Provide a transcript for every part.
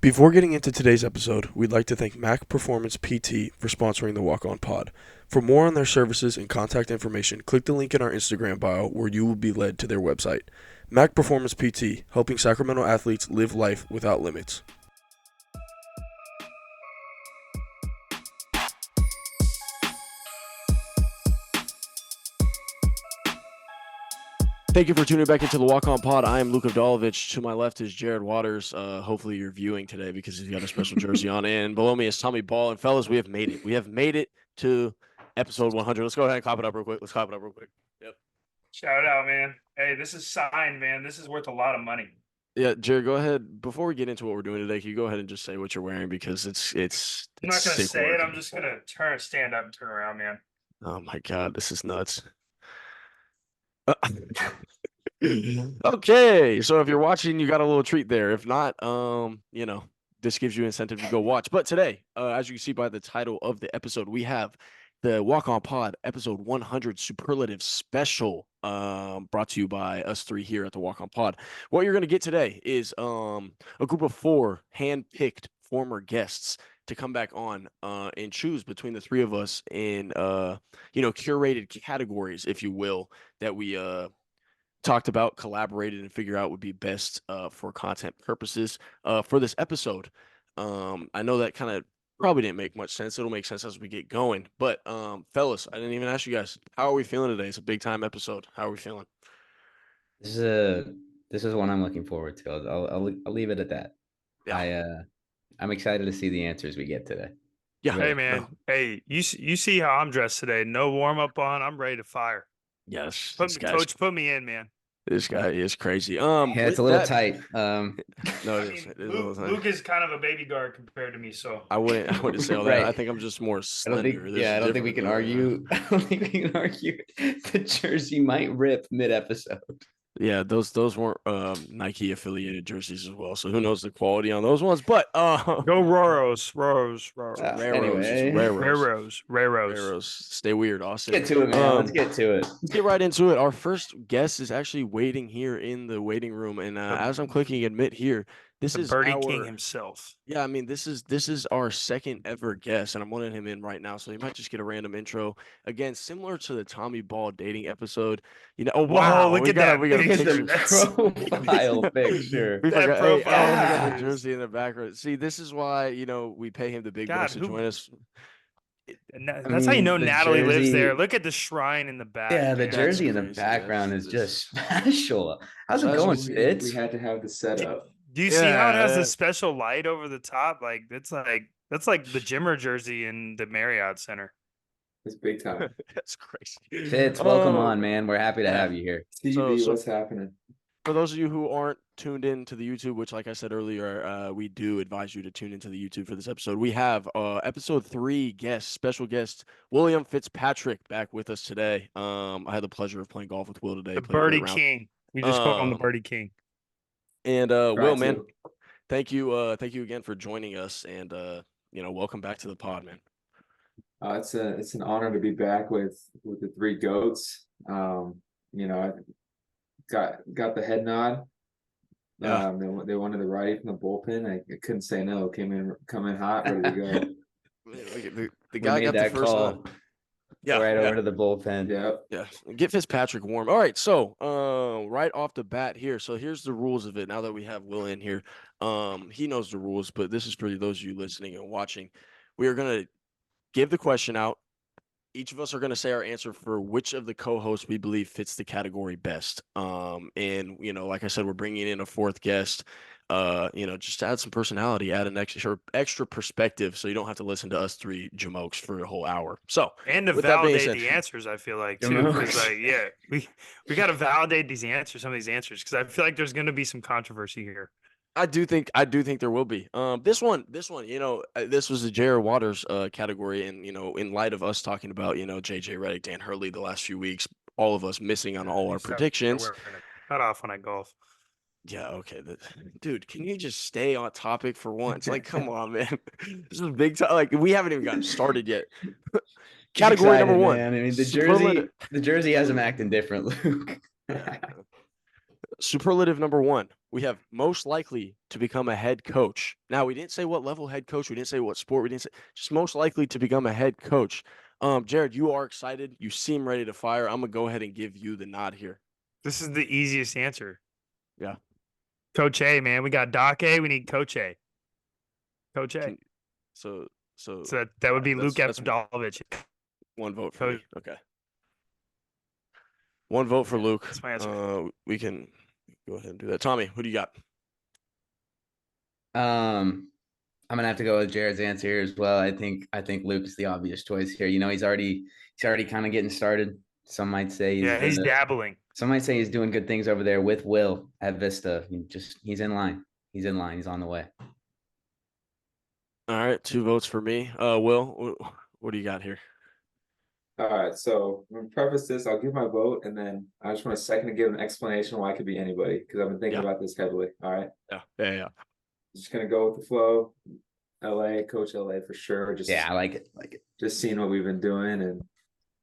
Before getting into today's episode, we'd like to thank Mac Performance PT for sponsoring the Walk On Pod. For more on their services and contact information, click the link in our Instagram bio where you will be led to their website. Mac Performance PT, helping Sacramento athletes live life without limits. Thank you for tuning back into the Walk On Pod. I am Luka Vdolovic. To my left is Jared Waters. Hopefully you're viewing today because he's got a special jersey on. And below me is Tommy Ball. And fellas, we have made it. We have made it to episode 100. Let's go ahead and clap it up real quick. Yep. Shout out, man. Hey, this is signed, man. This is worth a lot of money. Yeah, Jared, go ahead. Before we get into what we're doing today, can you go ahead and just say what you're wearing because it's I'm not gonna sick say work. it. I'm just gonna stand up and turn around, man. Oh my God, this is nuts. Okay, so if you're watching, you got a little treat there. If not, this gives you incentive to go watch. But today, as you can see by the title of the episode, we have the Walk On Pod episode 100 Superlatives special, brought to you by us three here at the Walk On Pod. What you're gonna get today is a group of 4 hand-picked former guests to come back on and choose between the 3 of us in curated categories, if you will, that we talked about, collaborated, and figure out would be best for content purposes for this episode. I know that kind of probably didn't make much sense. It'll make sense as we get going. But fellas, I didn't even ask you guys, how are we feeling today? It's a big time episode. How are we feeling? This is one I'm looking forward to. I'll leave it at that. Yeah. I'm excited to see the answers we get today. Yeah. Hey, man. No. Hey, you see how I'm dressed today? No warm up on. I'm ready to fire. Yes. Coach, put me in, man. This guy is crazy. Yeah, it's a little tight. No, Luke is kind of a baby guard compared to me, so I wouldn't say all that. Right. I think I'm just more slender. I don't think we can argue. I don't think we can argue. The jersey might rip mid-episode. Yeah, those weren't Nike affiliated jerseys as well. So who knows the quality on those ones? But go Raros. Raros. Stay weird, Austin. Let's get to it, man. Let's get to it. Let's get right into it. Our first guest is actually waiting here in the waiting room, and as I'm clicking admit here, this is Birdie King himself. Yeah, I mean, this is our second ever guest, and I'm wanting him in right now, so he might just get a random intro. Again, similar to the Tommy Ball dating episode. Oh wow! Look at that! Look at the profile picture. We that forgot, profile. got the jersey in the background. See, this is why we pay him the big bucks to join us. That's how you know Natalie lives there. Look at the shrine in the back. Yeah, the jersey in the background is just special. How's it going, Fitz? We had to have the setup. Do you see how it has a special light over the top? That's like the Jimmer jersey in the Marriott Center. It's big time. That's crazy. Fitz, welcome on, man. We're happy to have you here. TV, what's happening? For those of you who aren't tuned in to the YouTube, which, like I said earlier, we do advise you to tune into the YouTube for this episode. We have episode 3 special guest William Fitzpatrick back with us today. I had the pleasure of playing golf with Will today. The Birdie King. We just call him the Birdie King. And Will, man, thank you again for joining us, and welcome back to the pod, man. It's an honor to be back with the 3 goats. I got the head nod. Yeah. They wanted the righty from the bullpen. I couldn't say no. Come in hot, ready to go. the guy got the first call. Yeah, over to the bullpen. Yeah. Get Fitzpatrick warm. All right, so right off the bat here. So here's the rules of it. Now that we have Will in here, he knows the rules, but this is for those of you listening and watching. We are gonna give the question out. Each of us are gonna say our answer for which of the co-hosts we believe fits the category best. And like I said, we're bringing in a 4th guest. Just to add some personality, add an extra perspective, so you don't have to listen to us 3 jamokes for a whole hour. So, and to validate the answers, I feel like too, because we got to validate some of these answers, because I feel like there's going to be some controversy here. I do think there will be. This one, this was a Jared Waters category, and in light of us talking about JJ Redick, Dan Hurley the last few weeks, all of us missing on all our predictions. We're gonna cut off when I golf. Yeah, okay. Dude, can you just stay on topic for once? Like, come on, man. This is big time. Like, we haven't even gotten started yet. Category number 1. Man. I mean, the jersey has him acting different, Luke. Superlative number 1, we have most likely to become a head coach. Now, we didn't say what level head coach. We didn't say what sport. We didn't say just most likely to become a head coach. Jared, you are excited. You seem ready to fire. I'm gonna go ahead and give you the nod here. This is the easiest answer. Yeah. Coach A, man. We got Doc A. We need Coach A. Coach A. So So that would be Luke that's Evdolovich. 1 vote for me. Okay. 1 vote for Luke. That's my answer. We can go ahead and do that. Tommy, who do you got? I'm gonna have to go with Jared's answer here as well. I think Luke is the obvious choice here. You know, he's already kind of getting started. Some might say He's dabbling. Some might say he's doing good things over there with Will at Vista. He's in line. He's in line. He's on the way. All right, 2 votes for me. Will, what do you got here? All right, so I'm gonna preface this. I'll give my vote, and then I just want a second to give an explanation why it could be anybody, because I've been thinking about this heavily. All right, Yeah. just gonna go with the flow. LA, Coach LA for sure. Just Yeah, I like it. just seeing what we've been doing, and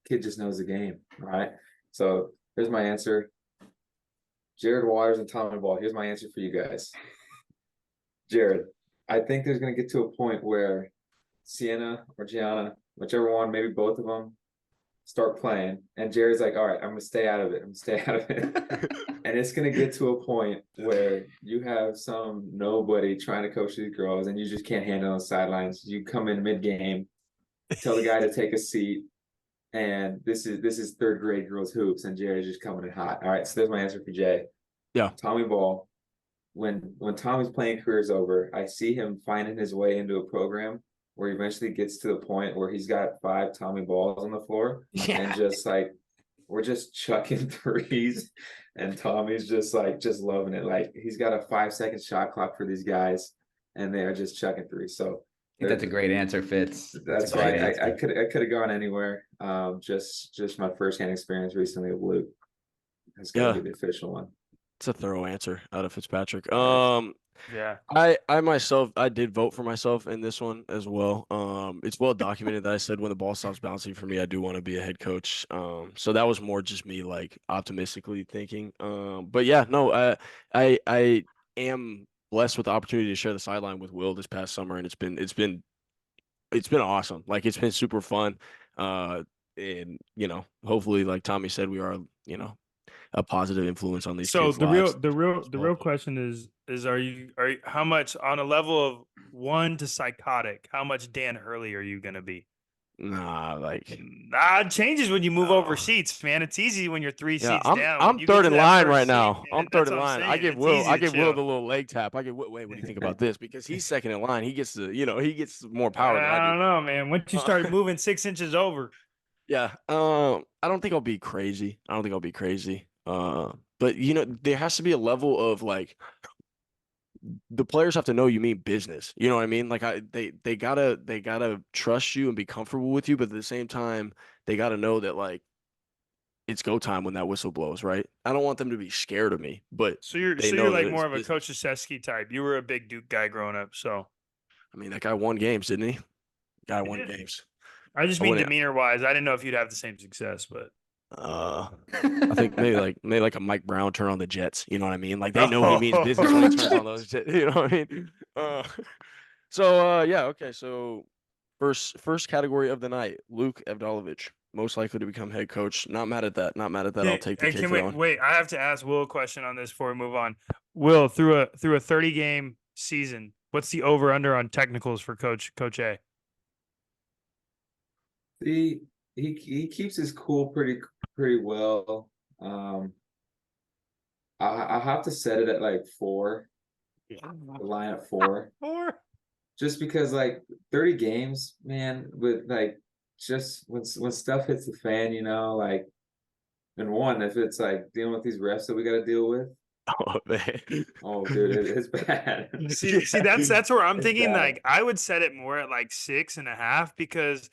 kid just knows the game. All right, so here's my answer. Jared Waters and Tommy Ball. Here's my answer for you guys. Jared, I think there's gonna get to a point where Sienna or Gianna, whichever one, maybe both of them, start playing, and Jared's like, all right, I'm gonna stay out of it. I'm gonna stay out of it. And it's gonna get to a point where you have some nobody trying to coach these girls, and you just can't handle on the sidelines. You come in mid-game, tell the guy to take a seat, and this is 3rd grade girls hoops, and Jared's just coming in hot. All right, so there's my answer for Jay. Yeah. Tommy Ball. When Tommy's playing career is over, I see him finding his way into a program where he eventually gets to the point where he's got 5 Tommy Balls on the floor, and just like we're just chucking threes, and Tommy's just loving it. Like he's got a 5-second shot clock for these guys, and they are just chucking threes. So I think that's a great answer, Fitz. That's why I could have gone anywhere. Just my firsthand experience recently with Luke. That's gotta be the official one. It's a thorough answer out of Fitzpatrick. Yeah. I myself, I did vote for myself in this one as well. It's well documented that I said when the ball stops bouncing for me, I do want to be a head coach. So that was more just me like optimistically thinking. But yeah, no, I am blessed with the opportunity to share the sideline with Will this past summer, and it's been awesome. Like it's been super fun. And hopefully, like Tommy said, we are, a positive influence on these kids' lives. The real question is are you how much on a level of 1 to psychotic, how much Dan Hurley are you gonna be? Nah, it changes when you move over seats, man. It's easy when you're 3 seats down. I'm You 3rd get in to that line first right seat, now. man, I'm 3rd that's in what I'm line. I saying. give It's Will easy to the chill. little leg tap. Wait, what do you think about this? Because he's 2nd in line. He gets he gets more power than I I do. don't know, man. Once you start moving 6 inches over. Yeah. I don't think I'll be crazy. But there has to be a level of like the players have to know you mean business. You know what I mean? Like they gotta trust you and be comfortable with you, but at the same time, they gotta know that like it's go time when that whistle blows, right? I don't want them to be scared of me, but So you're like more of a Coach Krzyzewski type. You were a big Duke guy growing up, so I mean that guy won games, didn't he? Guy won games. I just mean demeanor wise. I didn't know if you'd have the same success, but I think maybe like a Mike Brown turn on the Jets. You know what I mean? Like they know he means business when he turns on those Jets. You know what I mean? Yeah, okay. So first category of the night, Luke Evdolovich, most likely to become head coach. Not mad at that. I'll take the cake for that one. Wait, I have to ask Will a question on this before we move on. Will, through a 30-game season, what's the over under on technicals for Coach A? He keeps his cool pretty well. I have to set it at like 4. The line at 4. 4. Just because like 30 games, man, with like just when stuff hits the fan, like and one, if it's like dealing with these refs that we got to deal with. Oh man. Oh dude, it's bad. See, that's where I'm thinking. Bad. Like I would set it more at like 6.5 because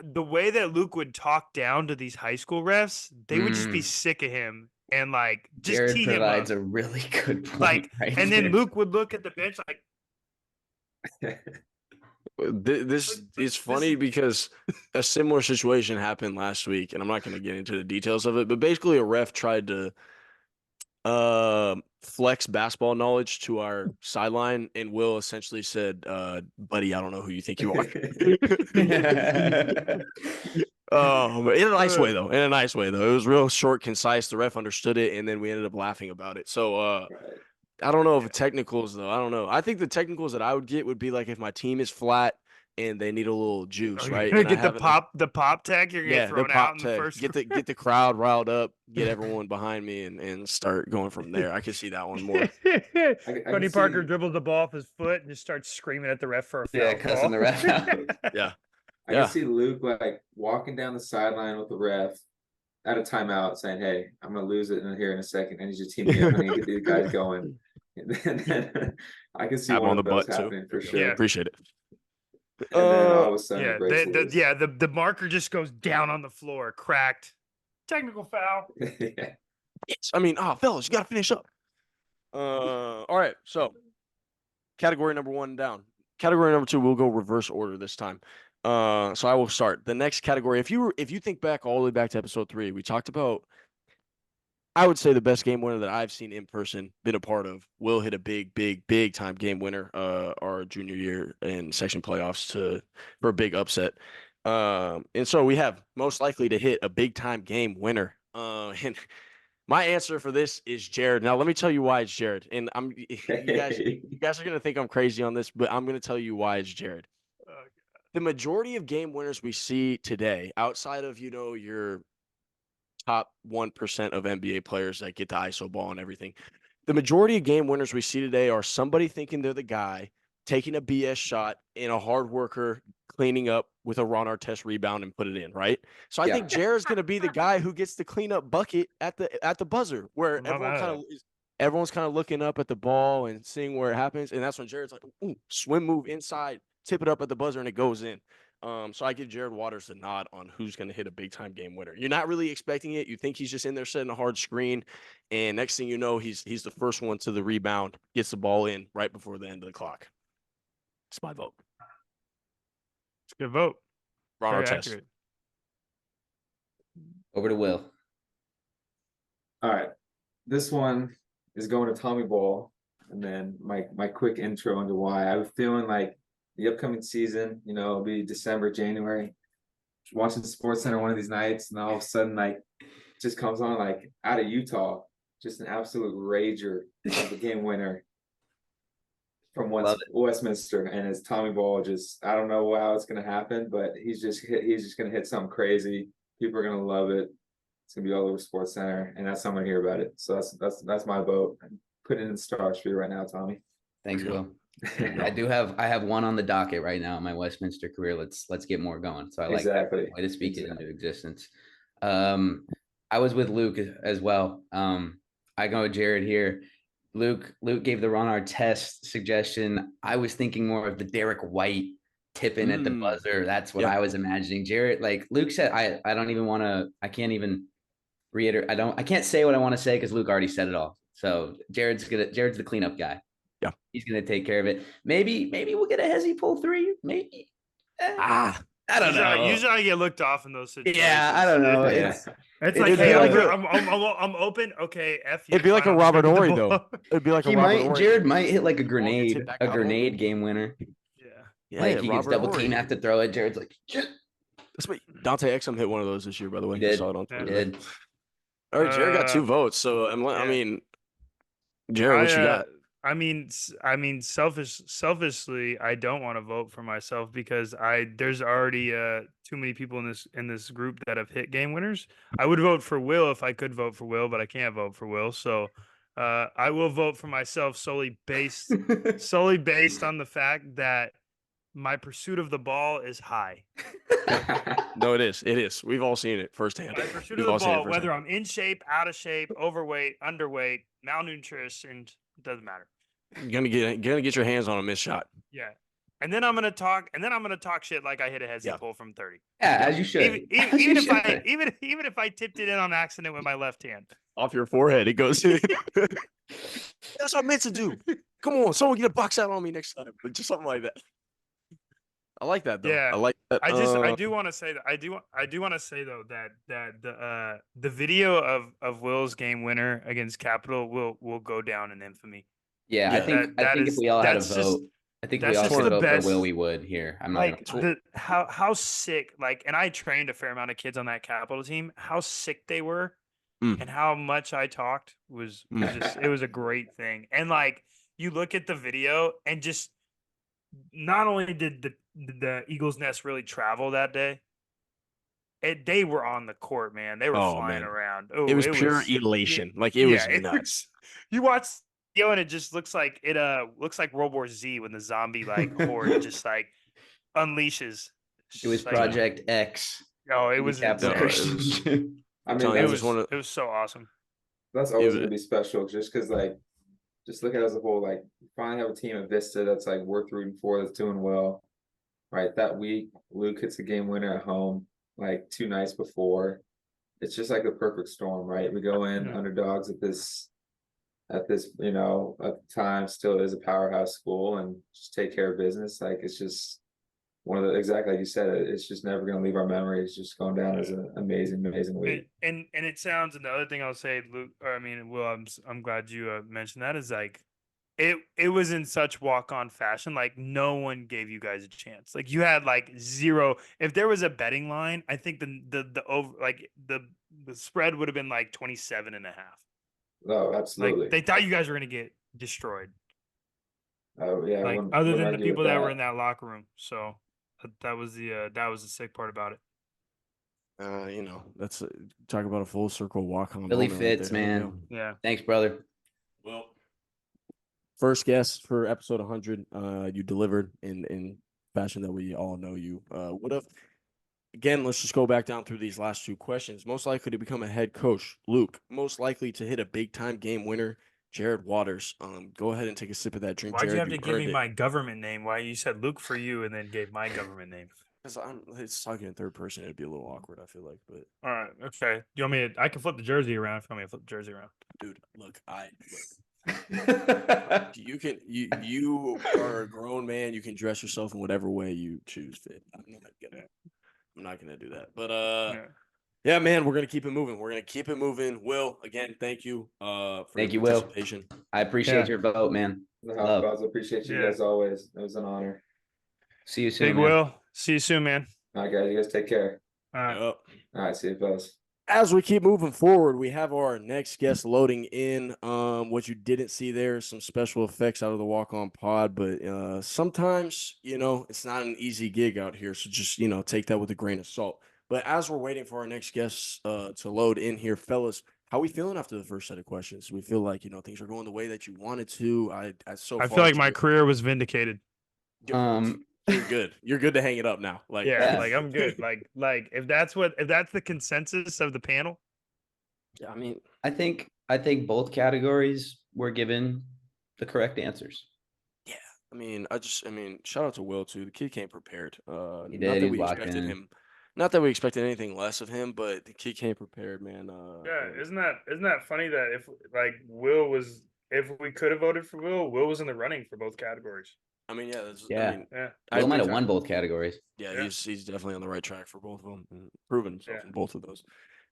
the way that Luke would talk down to these high school refs, they would just be sick of him and like just Jared tee provides him up. a really good point. Like, right and there. then Luke would look at the bench like. This is funny because a similar situation happened last week, and I'm not going to get into the details of it, but basically a ref tried to flex basketball knowledge to our sideline, and Will essentially said, "Buddy, I don't know who you think you are." In a nice way though. In a nice way though. It was real short, concise. The ref understood it, and then we ended up laughing about it. So Right. I don't know if technicals though. I don't know. I think the technicals that I would get would be like if my team is flat and they need a little juice, Are right? you gonna And I get haven't. the pop tag? You're gonna Yeah, get the thrown out pop in the tag. first. Get the crowd riled up, get everyone behind me, and start going from there. I can see that one more. I Tony can Parker see, dribbles the ball off his foot and just starts screaming at the ref for a foul Yeah, cussing call. the ref out. Yeah. I can see Luke like walking down the sideline with the ref at a timeout, saying, "Hey, I'm gonna lose it in here in a second. I need you to team me up. I need to get these guys going." And then I can see Tap one on of the those butt too. happening for There we go. sure. Yeah. Appreciate it. And then all of a sudden, Yeah, it breaks loose. the marker just goes down on the floor, cracked. Technical foul. Yeah. Yes. I mean, fellas, you gotta finish up. All right. So category number 1 down. Category number 2, we'll go reverse order this time. So I will start. The next category, if you think back all the way back to episode 3, we talked about, I would say, the best game winner that I've seen in person, been a part of. Will hit a big time game winner our junior year in section playoffs for a big upset. And so we have most likely to hit a big time game winner. And my answer for this is Jared. Now let me tell you why it's Jared. And you guys are gonna think I'm crazy on this, but I'm gonna tell you why it's Jared. The majority of game winners we see today, outside of your top 1% of NBA players that get the ISO ball and everything, the majority of game winners we see today are somebody thinking they're the guy, taking a BS shot, and a hard worker cleaning up with a Ron Artest rebound and put it in, right? So I think Jared's going to be the guy who gets the cleanup bucket at the buzzer, where everyone's kind of looking up at the ball and seeing where it happens, and that's when Jared's like, ooh, swim move inside, tip it up at the buzzer, and it goes in. So I give Jared Waters the nod on who's going to hit a big time game winner. You're not really expecting it. You think he's just in there setting a hard screen, and next thing you know, he's the first one to the rebound, gets the ball in right before the end of the clock. It's my vote. It's a good vote. Ron Very Artest. accurate. Over to Will. All right. This one is going to Tommy Ball. And then my quick intro into why. I was feeling like the upcoming season, it'll be December, January, watching Sports Center one of these nights, and all of a sudden, like, just comes on, like, out of Utah, just an absolute rager of a game winner from Westminster, and it's Tommy Ball. Just, I don't know how it's gonna happen, but he's just gonna hit something crazy. People are gonna love it. It's gonna be all over Sports Center, and that's someone hear about it. So that's my vote. Put it in the stars for you right now, Tommy. Thanks, Will. I have one on the docket right now in my Westminster career. Let's get more going. So I like that way to speak it into existence. I was with Luke as well. I go with Jared here. Luke gave the Ron Artest suggestion. I was thinking more of the Derek White tip in at the buzzer. That's what I was imagining. Jared, like Luke said, I don't even want to. I can't even reiterate. I can't say what I want to say because Luke already said it all. So Jared's the cleanup guy. Yeah, he's gonna take care of it. Maybe we'll get a Hezzy pull 3. Maybe. I don't know. Usually I get looked off in those situations. Yeah, I don't know. It's like, hey, I'm open. Okay, F you. It'd be like a Robert Horry though. It'd be like Jared might hit like a grenade game winner. Yeah. Like he gets double team, have to throw it. Jared's like, shit. That's what Dante Exum hit one of those this year, by the way. He did. I saw it on Twitter. He did. All right, Jared got 2 votes. So I mean, Jared, what you got? I mean, selfishly, I don't want to vote for myself because there's already too many people in this group that have hit game winners. I would vote for Will if I could vote for Will, but I can't vote for Will. So I will vote for myself solely based on the fact that my pursuit of the ball is high. No, it is. It is. We've all seen it firsthand. My pursuit of the ball, whether I'm in shape, out of shape, overweight, underweight, malnutrition, it doesn't matter. You're gonna get your hands on a missed shot. Yeah. And then I'm gonna talk shit like I hit a Hezzy pull from 30. Yeah, as you should. Even if I tipped it in on accident with my left hand. Off your forehead, it goes in. That's what I meant to do. Come on, someone get a box out on me next time. Just something like that. I like that though. Yeah. I like that. I do want to say that I do want to say though that the video of Will's game winner against Capital will go down in infamy. Yeah, Yeah. I think if we all had a that's just vote, I think if we that's all just could the vote for best. Will, we would here. I'm not Like gonna lie. how sick, like, and I trained a fair amount of kids on that Capital team. How sick they were, Mm. and how much I talked was just it was a great thing. And like you look at the video, and just not only did the Eagles Nest really travel that day, they were on the court, man. They were Oh, flying man. around. It Oh, was pure elation. Like it was nuts. You watch video and it just looks like looks like World War Z when the zombie like horde just like unleashes. It was Like, Project X. oh, it in the was Capital No, it Christian was- Gym. I mean, telling you, it I was just wanna- it was so awesome. that's always It- gonna be special, just because like, just look at it as a whole. Like, you finally have a team at Vista that's like worth rooting for, that's doing well. Right, that week, Luke hits a game winner at home, like 2 nights before. It's just like the perfect storm, right? We go in Yeah. underdogs at this, at the time still is a powerhouse school, and just take care of business. Like, it's just one of the, exactly like you said, it's just never going to leave our memory. It's just going down as an amazing week. And it sounds, and the other thing I'll say, Luke, or I mean, Will, I'm glad you mentioned that, is like it was in such walk-on fashion. Like no one gave you guys a chance. Like you had like zero. If there was a betting line, I think the over, like the spread would have been like 27.5. Oh, absolutely. Like they thought you guys were gonna get destroyed. Oh yeah. Like wouldn't- other wouldn't than the argue with people that were in that locker room. So that was the sick part about it. That's talk about a full circle walk on. Billy Fitz, man. Yeah. Thanks, brother. Well, first guest for episode 100. You delivered in fashion that we all know you would have. Again, let's just go back down through these last 2 questions. Most likely to become a head coach, Luke. Most likely to hit a big time game winner, Jared Waters. Go ahead and take a sip of that drink. Why'd Jared, you have to give me earned it. my government name? Why you said Luke for you and then gave my government name? Because it's talking in third person, it'd be a little awkward, I feel like. But All right, okay. You want me to, I can flip the jersey around if you want me to flip the jersey around. dude, look, you are a grown man. You can dress yourself in whatever way you choose fit. I'm not gonna do that. But yeah, man, we're gonna keep it moving. Will, again, thank you for Thank your you, Will. participation. I appreciate your vote, man. Love. I appreciate you Yeah. guys always. It was an honor. See you soon, Big man. Will, see you soon, man. All right, guys. You guys take care. All right. Yep. All right. See you, fellas. As we keep moving forward, we have our next guest loading in. What you didn't see there, some special effects out of the walk-on pod, but sometimes, it's not an easy gig out here. So just, take that with a grain of salt. But as we're waiting for our next guests to load in here, fellas, how we feeling after the first set of questions? We feel like, things are going the way that you wanted to. I feel like my career was vindicated. You're good. You're good to hang it up now. Like, Yeah, like I'm good. Like if that's the consensus of the panel. yeah, I mean, I think both categories were given the correct answers. yeah. Shout out to Will too. The kid came prepared. He Not did. that He we walked expected in. him. Not that we expected anything less of him, but the kid came prepared, man. Yeah, isn't that funny that if we could have voted for Will was in the running for both categories. I mean, yeah, Yeah. Yeah. Will might have agree. won both categories. Yeah, Yeah. he's definitely on the right track for both of them and proven himself Yeah. in both of those.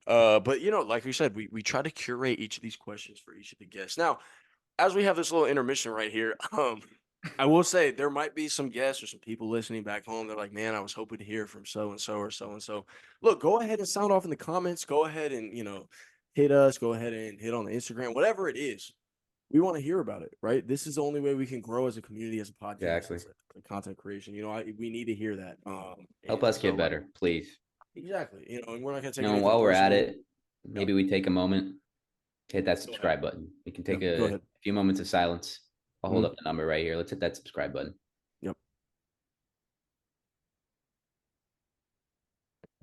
But like we said, we try to curate each of these questions for each of the guests. Now, as we have this little intermission right here, I will say there might be some guests or some people listening back home. They're like, man, I was hoping to hear from so and so or so and so. Look, go ahead and sound off in the comments. Go ahead and hit us. Go ahead and hit on the Instagram, whatever it is. We want to hear about it, right? This is the only way we can grow as a community, as a podcast, Exactly. as a content creation. We need to hear that. Help us get better, please. Exactly. And we're not gonna take. While we're at personal. it, maybe we take a moment, hit that subscribe button. We can take Go a ahead. few moments of silence. I'll hold up the number right here. Let's hit that subscribe button. Yep.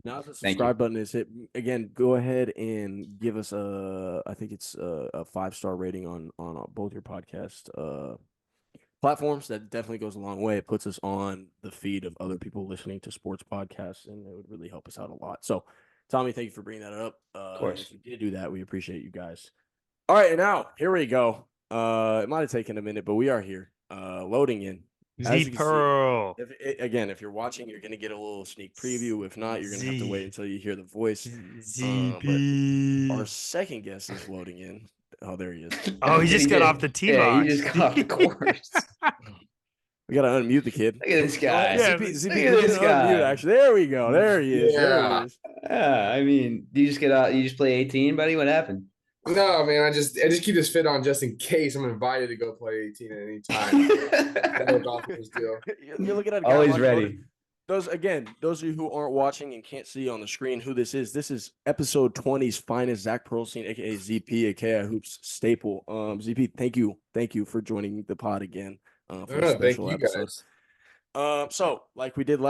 Now the Thank subscribe button is hit again. Go ahead and give us I think it's a 5-star rating on both your podcast platforms. That definitely goes a long way. It puts us on the feed of other people listening to sports podcasts, and it would really help us out a lot. So, Tommy, thank you for bringing that up. Of course. If you did do that, we appreciate you guys. All right, and now here we go. It might have taken a minute, but we are here. Loading in as Z you can see, Pearl. if you're watching, you're gonna get a little sneak preview. If not, you're gonna have to wait until you hear the voice. But our ZP. second guest is loading in. Oh, there he is. Oh, he just got off the tee box. Yeah, he just got off the course. We gotta unmute the kid. Look at this guy. Yeah, Yeah, ZP, look we at can this guy. unmute. Actually, there we go. There he is. There Yeah. he is. Yeah, I mean, do you just get out? You just play 18, buddy? What happened? No, man, I just keep this fit on just in case I'm invited to go play 18 at any time. I know golfers do. You're looking at a guy Always like ready. those of you who aren't watching and can't see on the screen who this is episode 20's finest, Zach Pearlstein, aka ZP, aka Hoops staple. ZP, thank you for joining the pod again. For a Thank special you episode. guys. So like we did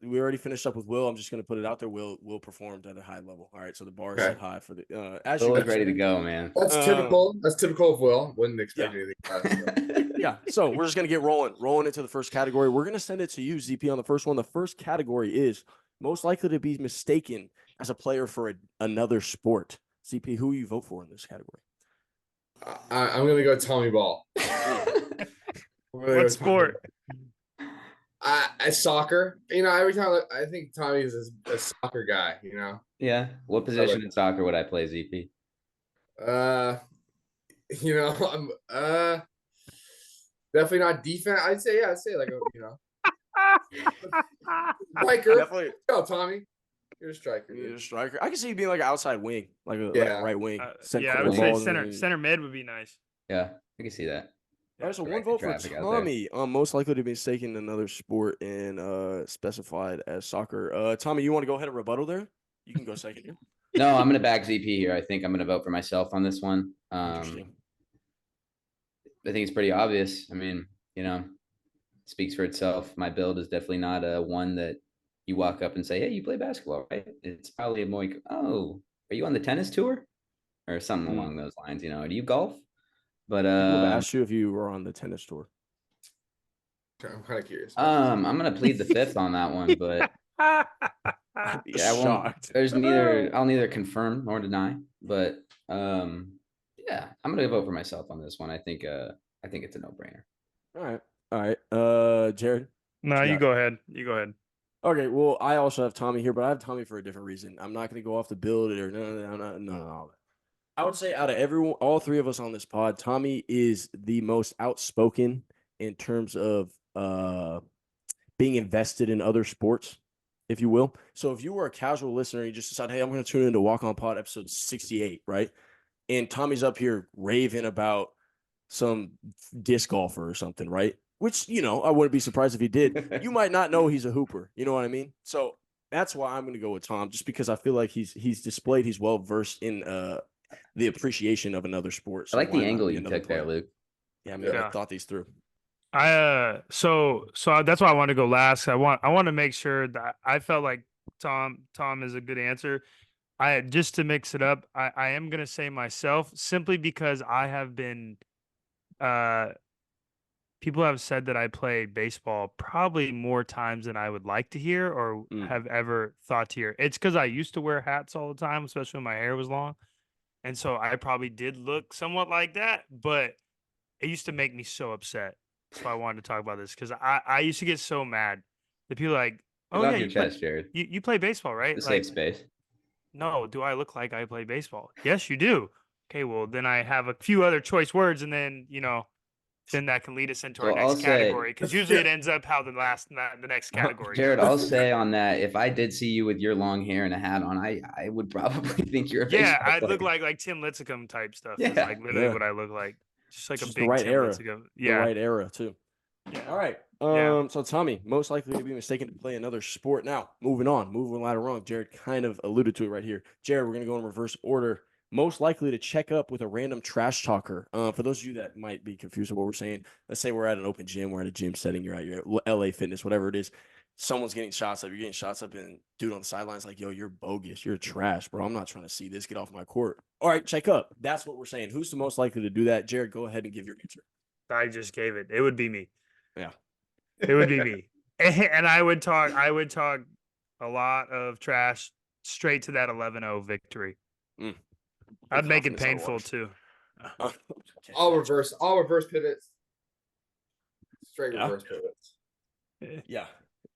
we already finished up with Will. I'm just gonna put it out there. Will performed at a high level. All right, so the bar is set high for the as you Always ready to go, man. That's typical. That's typical of Will. Wouldn't expect anything less. So. Yeah, so we're just gonna get rolling into the first category. We're gonna send it to you, ZP, on the first one. The first category is most likely to be mistaken as a player for another sport. ZP, who you vote for in this category? I'm gonna go Tommy Ball. What sport? Soccer. You know, every time I think Tommy is a soccer guy. You know. Yeah. What position in soccer would I play, ZP? You know, I'm definitely not defense. I'd say like striker. Definitely. Go, Tommy. You're a striker. You're a striker. I can see you being like an outside wing, like a right wing. Yeah, I would say center mid would be nice. Yeah, I can see that. All right, so one vote for Tommy. Most likely to be mistaken another sport and specified as soccer. Tommy, you want to go ahead and rebuttal there? You can go second here. No, I'm gonna back ZP here. I think I'm gonna vote for myself on this one. Interesting. I think it's pretty obvious. I mean, you know, speaks for itself. My build is definitely not one that you walk up and say, "Hey, you play basketball, right?" It's probably more like, "Oh, are you on the tennis tour?" or something along those lines. You know, do you golf? But people have asked you if you were on the tennis tour. I'm kind of curious. I'm gonna plead the fifth on that one, but yeah, shocked. I'll neither confirm nor deny, but yeah, I'm gonna vote for myself on this one. I think it's a no-brainer. All right. Jared. No, you go ahead. Okay, well, I also have Tommy here, but I have Tommy for a different reason. I'm not going to go off the build or no. I would say out of everyone, all three of us on this pod, Tommy is the most outspoken in terms of being invested in other sports, if you will. So if you were a casual listener, you just decide, hey, I'm going to tune into Walk On Pod episode 68, right? And Tommy's up here raving about some disc golfer or something, right? Which, you know, I wouldn't be surprised if he did. You might not know he's a hooper. You know what I mean? So that's why I'm going to go with Tom, just because I feel like he's displayed, he's well versed in the appreciation of another sport. So I like the angle you took there, Luke. Yeah, I thought these through. So that's why I want to go last. I want to make sure that I felt like Tom is a good answer. Just to mix it up, I am gonna say myself simply because I have been people have said that I play baseball probably more times than I would like to hear or have ever thought to hear. It's because I used to wear hats all the time, especially when my hair was long. And so I probably did look somewhat like that, but it used to make me so upset. So I wanted to talk about this because I used to get so mad that people like, oh yeah, your chest, Jared. You play baseball, right? The safe space. No, do I look like I play baseball? Yes, you do. Okay, well then I have a few other choice words, and then then that can lead us into our next category because usually it ends up how the next category. Jared, I'll say on that, if I did see you with your long hair and a hat on, I would probably think you're a baseball I'd player. look like Tim Lincecum type stuff. Yeah. That's like literally what I look like. Just like just a big the right Tim era. Lincecum. Yeah, the right era too. Yeah. All right. So Tommy, most likely to be mistaken to play another sport. Now, moving right along. Jared kind of alluded to it right here. Jared, we're gonna go in reverse order. Most likely to check up with a random trash talker. For those of you that might be confused with what we're saying, let's say we're at an open gym, we're at a gym setting, you're at your LA Fitness, whatever it is. Someone's getting shots up, you're getting shots up, and dude on the sidelines like, yo, you're bogus, you're trash, bro. I'm not trying to see this. Get off my court. All right, check up. That's what we're saying. Who's the most likely to do that? Jared, go ahead and give your answer. I just gave it. It would be me. Yeah. It would be me. And I would talk a lot of trash straight to that 11-0 victory. I'd make it painful too. All reverse pivots. Straight reverse pivots. Yeah.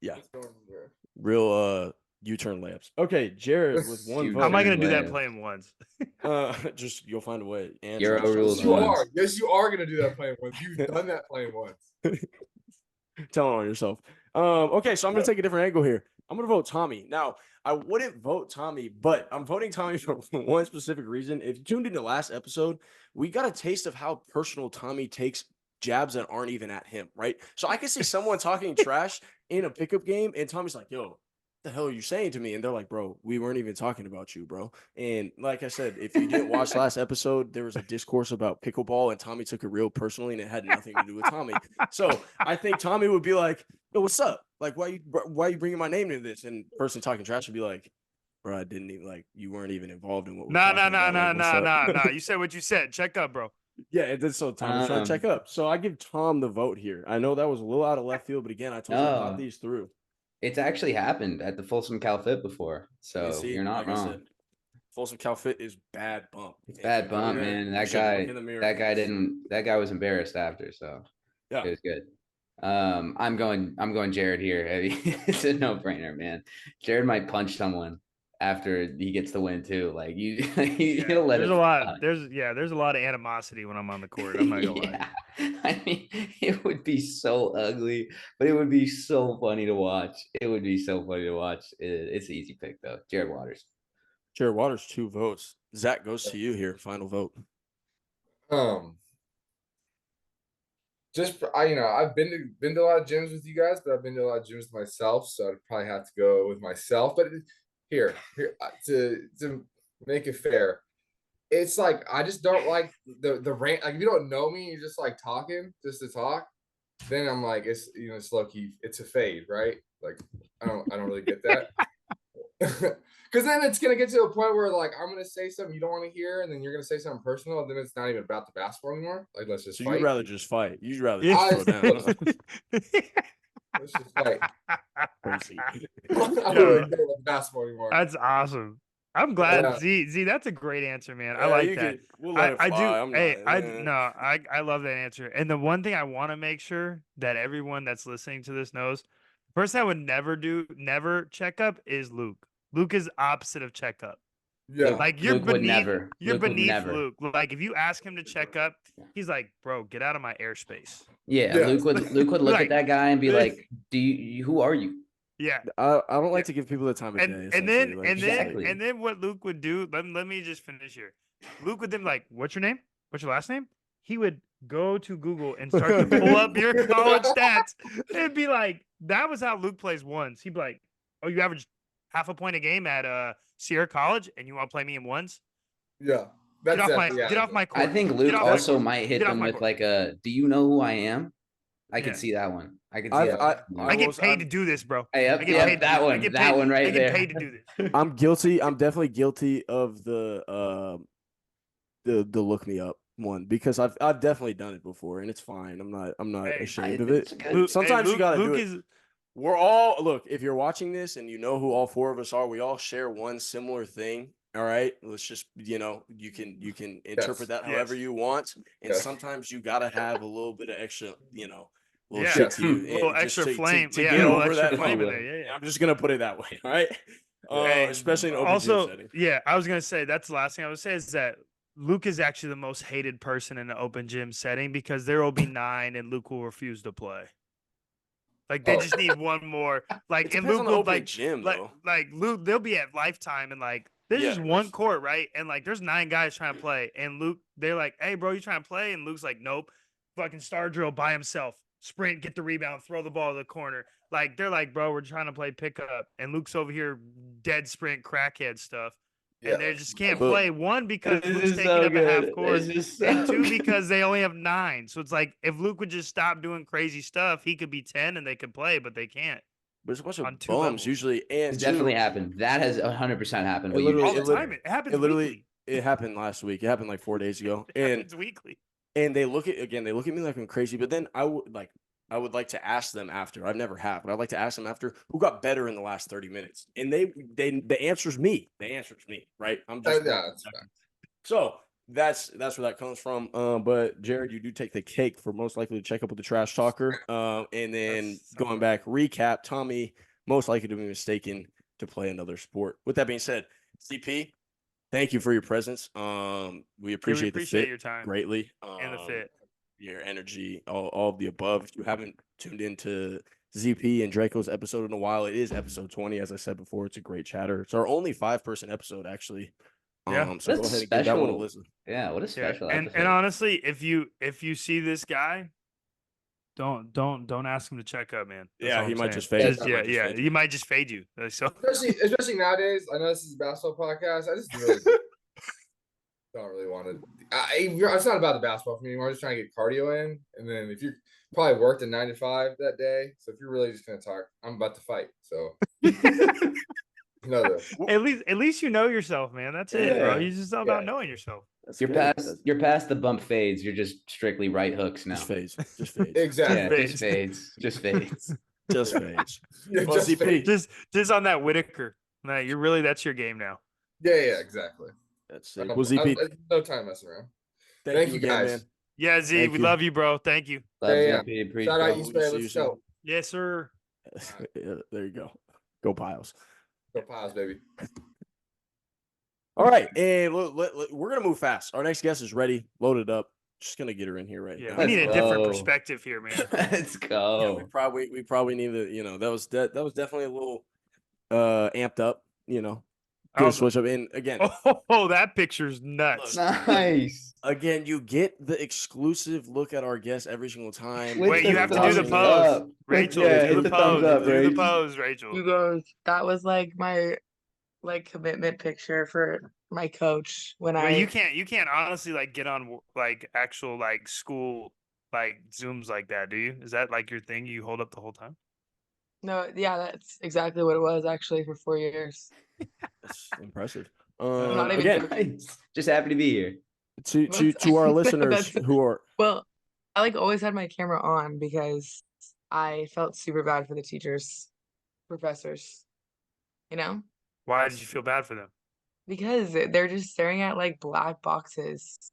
Yeah. What's going on there? Real U-turn layups. Okay, Jared with one U-turn How am I vote. gonna do that layups. playing once? Just you'll find a way. And Euro just rules You once. are. Yes, you are gonna do that playing once. You've done that playing once. telling on yourself. Okay, so I'm gonna take a different angle here. I'm gonna vote Tommy. Now, I wouldn't vote Tommy, but I'm voting Tommy for one specific reason. If you tuned into last episode, we got a taste of how personal Tommy takes jabs that aren't even at him, right? So I can see someone talking trash in a pickup game, and Tommy's like, yo, the hell are you saying to me? And they're like, bro, we weren't even talking about you, bro. And like I said, if you didn't watch last episode, there was a discourse about pickleball, and Tommy took it real personally, and it had nothing to do with Tommy. So I think Tommy would be like, yo, what's up? Like, why you bringing my name into this? And person talking trash would be like, bro, I didn't even like, you weren't even involved in what we're Nah. talking about. Like, what's up? You said what you said. Check up, bro. Yeah, and then so Tom was trying to check up. So I give Tom the vote here. I know that was a little out of left field, but again, I told you I thought these through. It's actually happened at the Folsom Cal Fit before, You so see, you're not like I wrong. said, Folsom Cal Fit is bad bump. It's bad bump, man. That guy was embarrassed after, so Yeah, it was good. I'm going Jared here. It's a no-brainer, man. Jared might punch someone after he gets the win too. Like he'll let There's it a lot. fly. There's a lot of animosity when I'm on the court. I'm not gonna lie. I mean, it would be so ugly, but it would be so funny to watch. It would be so funny to watch. It's an easy pick though. Jared Waters. Jared Waters, 2 votes. Zach goes to you here. Final vote. Just I've been to a lot of gyms with you guys, but I've been to a lot of gyms myself, so I'd probably have to go with myself. But here to make it fair, it's like I just don't like the rant. Like if you don't know me, you're just like talking just to talk. Then I'm like, it's low key. It's a fade, right? Like I don't really get that. Because then it's gonna get to a point where like I'm gonna say something you don't want to hear, and then you're gonna say something personal, and then it's not even about the basketball anymore. Like let's just So fight. you'd rather just fight. You'd rather just throw down. Let's just fight. Crazy. I don't really care about basketball anymore. That's awesome. I'm glad. Z, that's a great answer, man. I like that. We'll let it fly. I do. I'm not, I love that answer. And the one thing I want to make sure that everyone that's listening to this knows, the person I would never check up is Luke. Luke is opposite of check up. Yeah. Like you're Luke would beneath never. you're Luke would beneath never. Luke. Like if you ask him to check up, he's like, bro, get out of my airspace. Yeah, Yeah. Luke would look Like- at that guy and be like, who are you? Yeah. I don't like to give people the time of day. And then Exactly. and then what Luke would do, let me just finish here. Luke would then be like, what's your name? What's your last name? He would go to Google and start to pull up your college stats. It'd be like, that was how Luke plays ones. He'd be like, oh, you averaged half a point a game at Sierra College and you want to play me in ones? Yeah. Get off my court. I think Luke also might hit them with like a, do you know who I am? I could see that one. I could see that. I get paid to do this, bro. Yep, I get paid that one. That one right there. I get paid to do this. I'm guilty. I'm definitely guilty of the look me up one because I've definitely done it before and it's fine. I'm not ashamed of it. Sometimes you gotta do it. We're all if you're watching this and you know who all 4 of us are, we all share one similar thing. All right. Let's just, you can interpret that however you want. And sometimes you gotta have a little bit of extra, little shit to you. A little extra flame. To get over that flame in there. Yeah. I'm just gonna put it that way. All right. Especially in open gym setting. Yeah, I was gonna say that's the last thing I would say is that Luke is actually the most hated person in the open gym setting because there will be 9 and Luke will refuse to play. Like they just need one more. Like and Luke will gym, like Luke, they'll be at Lifetime and like there's just one court, right? And like there's 9 guys trying to play. And Luke, they're like, hey bro, you trying to play? And Luke's like, nope. Fucking star drill by himself. Sprint, get the rebound, throw the ball to the corner. Like they're like, bro, we're trying to play pickup. And Luke's over here dead sprint crackhead stuff. And they just can't play. One, because Luke's taking up a half court, and 2, because they only have 9. So it's like if Luke would just stop doing crazy stuff, he could be 10 and they could play, but they can't. But it's a bunch of bums usually, and it's definitely happened. That has 100% happened. All the time. It happens. Weekly. It happened last week. It happened like 4 days ago. And it's weekly. And they look at me like I'm crazy. But then I would like to ask them after. I've never have, but I'd like to ask them after who got better in the last 30 minutes. And the answer's me. The answer's me, right? I'm just that's fine. So that's where that comes from. But Jared, you do take the cake for most likely to check up with the trash talker. And then going back, recap, Tommy most likely to be mistaken to play another sport. With that being said, CP, thank you for your presence. We appreciate the fit your time greatly. and the fit. Your energy, all of the above. If you haven't tuned into ZP and Draco's episode in a while, it is episode 20. As I said before, it's a great chatter. It's our only 5-person episode, actually. Yeah. So go ahead and give that one a listen. Yeah, what a special and episode. honestly, if you see this guy, don't ask him to check up, man. That's all he I'm might saying. just fade. He might just fade you. So especially nowadays. I know this is a basketball podcast. I just really don't really want to. It's not about the basketball for me anymore. I'm just trying to get cardio in, and then if you probably worked a 9 to 5 that day, so if you're really just gonna talk, I'm about to fight. So at least you know yourself, man. That's it, bro. You just all about knowing yourself. You're past the bump fades. You're just strictly right hooks now. Just fades. Exactly. Just fades. Just fades. Well, just on that Whitaker. No, that's your game now. Yeah, exactly. That's it. Well, ZP, no time messing around. Thank you again, guys. Man. Yeah, Z, we love you, bro. Thank you. Love ZP. Appreciate Shout out East Bay. Let's go. Yes, sir. There you go. Go Piles. Go Piles, baby. All right, and we're gonna move fast. Our next guest is ready, loaded up. Just gonna get her in here right now. We need a different perspective here, man. Let's go. Yeah, we probably need to, that was definitely a little amped up, switch up. And again, that picture's nuts. Nice. Again, you get the exclusive look at our guests every single time. Wait, you have to do the pose. Rachel, do the pose. Do the pose, Rachel. You guys, that was like my commitment picture for my coach when you can't honestly get on actual school Zooms like that, do you? Is that your thing you hold up the whole time? No, yeah, that's exactly what it was actually for 4 years. That's impressive. Not even just happy to be here. To our listeners who are I always had my camera on because I felt super bad for the teachers, professors. Why did you feel bad for them? Because they're just staring at black boxes.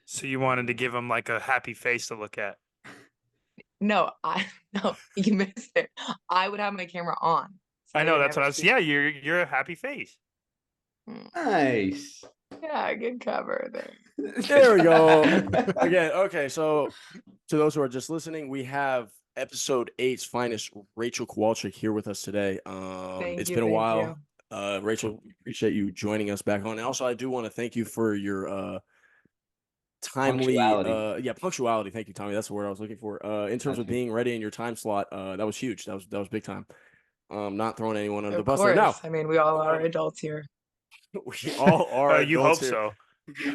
So you wanted to give them a happy face to look at? No, you missed it. I would have my camera on. So I know that's what I was. Yeah, you're a happy face. Nice. Yeah, good cover there. There we go. Again, okay. So to those who are just listening, we have episode 8's finest, Rachel Kowalczyk, here with us today. It's been a while. Rachel, appreciate you joining us back on. And also, I do want to thank you for your timely punctuality. Thank you, Tommy. That's the word I was looking for. In terms of being ready in your time slot, that was huge. That was big time. Not throwing anyone under the bus right now. I mean, we all are adults here. We all are. You hope here. So.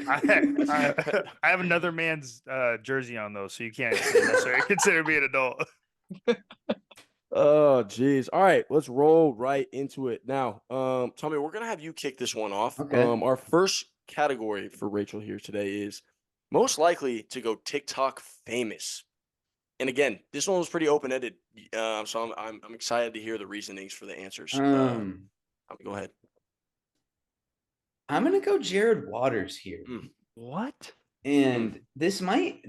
I have another man's jersey on though, so you can't necessarily consider me an adult. Oh, geez. All right, let's roll right into it now. Tommy, we're gonna have you kick this one off. Okay. Our first category for Rachel here today is most likely to go TikTok famous. And again, this one was pretty open-ended, so I'm excited to hear the reasonings for the answers. Go ahead. I'm gonna go Jared Waters here. What? And this might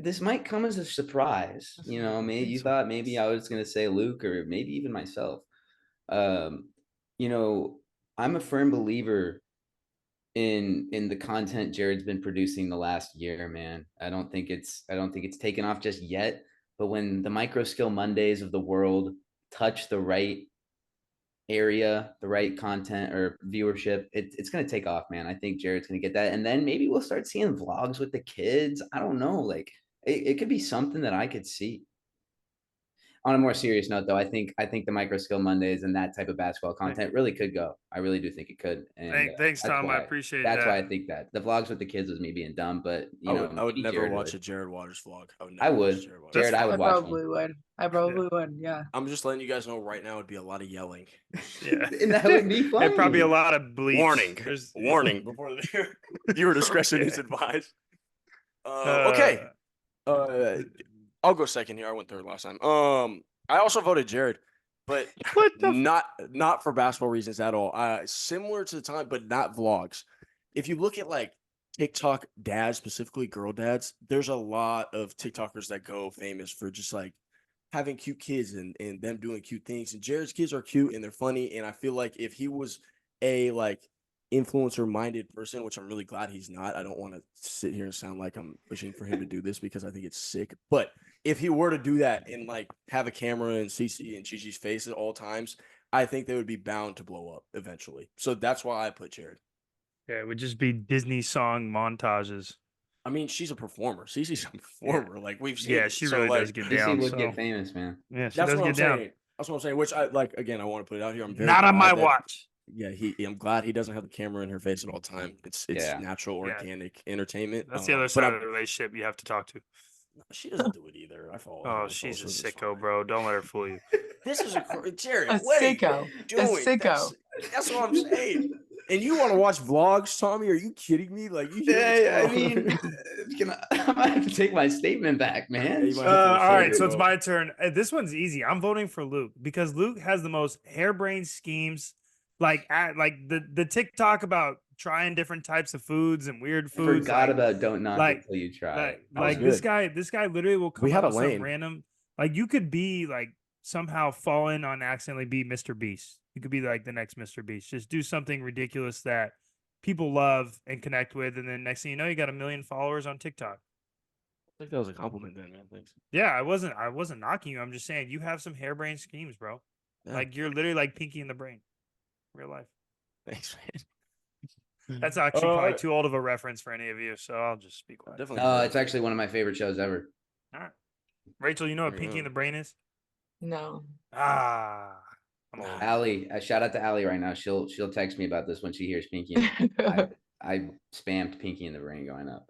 come as a surprise. Maybe you thought maybe I was gonna say Luke or maybe even myself. I'm a firm believer in the content Jared's been producing the last year, man. I don't think it's taken off just yet. But when the micro skill Mondays of the world touch the right area, the right content or viewership, it's going to take off, man. I think Jared's going to get that. And then maybe we'll start seeing vlogs with the kids. I don't know. It could be something that I could see. On a more serious note, though, I think the micro skill Mondays and that type of basketball content really could go. I really do think it could. And thanks, Tom. I appreciate that. That's why I think that the vlogs with the kids was me being dumb, but I would never watch a Jared Waters vlog. I would. Jared, I would watch. I probably would. Yeah. I'm just letting you guys know right now. It'd be a lot of yelling. Yeah, and that would be fun. And probably a lot of bleeps. Warning before the viewer discretion is advised. Okay. I'll go second here. I went third last time. I also voted Jared, but not for basketball reasons at all. Similar to the time, but not vlogs. If you look at TikTok dads, specifically girl dads, there's a lot of TikTokers that go famous for just like having cute kids and them doing cute things. And Jared's kids are cute and they're funny. And I feel like if he was a like influencer minded person, which I'm really glad he's not, I don't want to sit here and sound like I'm pushing for him to do this because I think it's sick. But if he were to do that and like have a camera in CC and Gigi's face at all times, I think they would be bound to blow up eventually. So that's why I put Jared. Yeah, it would just be Disney song montages. I mean, she's a performer. Cece's a performer. Like we've seen. Yeah, she So, really like, does get CC down. would So. get famous, man. Yeah, she that's does what I'm get down. saying. That's what I'm saying. Which I like. Again, I want to put it out here. I'm very Not on my glad that- watch. Yeah, I'm glad he doesn't have the camera in her face at all time. It's Yeah. natural, Yeah. organic entertainment. That's the other but side of the relationship you have to talk to. she doesn't do it either. I follow. Oh, her, she's a so it's sicko, fine. bro. Don't let her fool you. This is Jared. A what sicko. are you doing? A sicko. That's what I'm saying. And you want to watch vlogs, Tommy? Are you kidding me? Like you? Yeah, I mean, I might have to take my statement back, man. Yeah, you might have to All right, reframe so it, it's bro. my turn. This one's easy. I'm voting for Luke because Luke has the most harebrained schemes. Like the TikTok about trying different types of foods and weird I foods. forgot like, about don't knock like- it till you try. like, That was like this good. guy literally will come We had up a with some lane. random. Like you could be like somehow fall in on accidentally be Mr. Beast. You could be like the next Mr. Beast. Just do something ridiculous that people love and connect with, and then next thing you know, you got 1 million followers on TikTok. I think that was a compliment, then, man. Thanks. Yeah, I wasn't knocking you. I'm just saying you have some harebrained schemes, bro. Yeah. Like you're literally like Pinky in the Brain, real life. Thanks, man. That's actually probably too old of a reference for any of you, so I'll just speak quiet. Definitely. No, it's actually one of my favorite shows ever. All right, Rachel, you know what There you Pinky go. in the Brain is? No. Ah, I'm old. Allie, shout out to Allie right now. She'll text me about this when she hears Pinky. I spammed Pinky in the Brain growing up.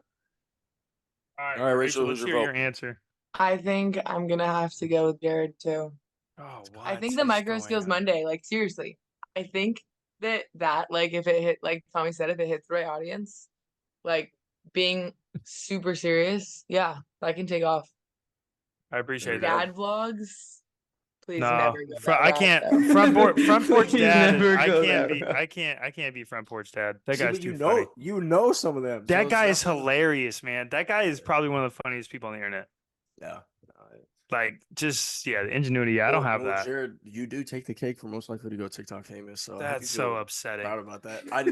All right, Rachel, let's who's hear your your vote? answer. I think I'm gonna have to go with Jared too. Oh, I what think the is micro going skills on? Monday, like seriously, I think that like if it hit, like Tommy said, if it hits the right audience, like being super serious, yeah, I can take off. I appreciate There you that. Dad vlogs, please No, never go that I route, can't. though. Front porch Please dad. never I go can't that be. route. I can't be front porch dad. That See, guy's but too funny. you know some of them. That so guy is that's what- hilarious, man. That guy is probably one of the funniest people on the internet. Yeah. Like, just the ingenuity. Yeah, I don't have that. Jared, you do take the cake for most likely to go TikTok famous. So I hope you That's so feel upsetting. proud about that. I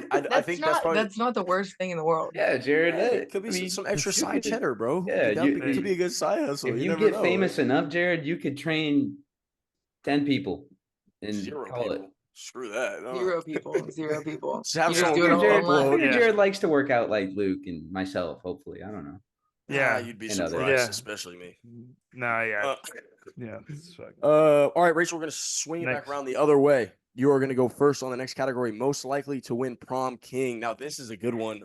think that's probably that's not the worst thing in the world. Yeah, Jared. it could be I mean, some extra you side could- cheddar, bro. Yeah, It could be a good side hustle. If you you never get know. famous enough, Jared, you could train 10 people and Zero call people. Screw that. No. Zero people. Just have You're just someone doing give a you whole upload. lot. Maybe Yeah. Jared likes to work out like Luke and myself. Hopefully, I don't know. Yeah. You'd be And others. surprised, Yeah. especially me. No, yeah, Uh, yeah. it's fucking- all right, Rachel, we're gonna swing it back Next. around the other way. You are gonna go first on the next category. Most likely to win prom king. Now, this is a good one.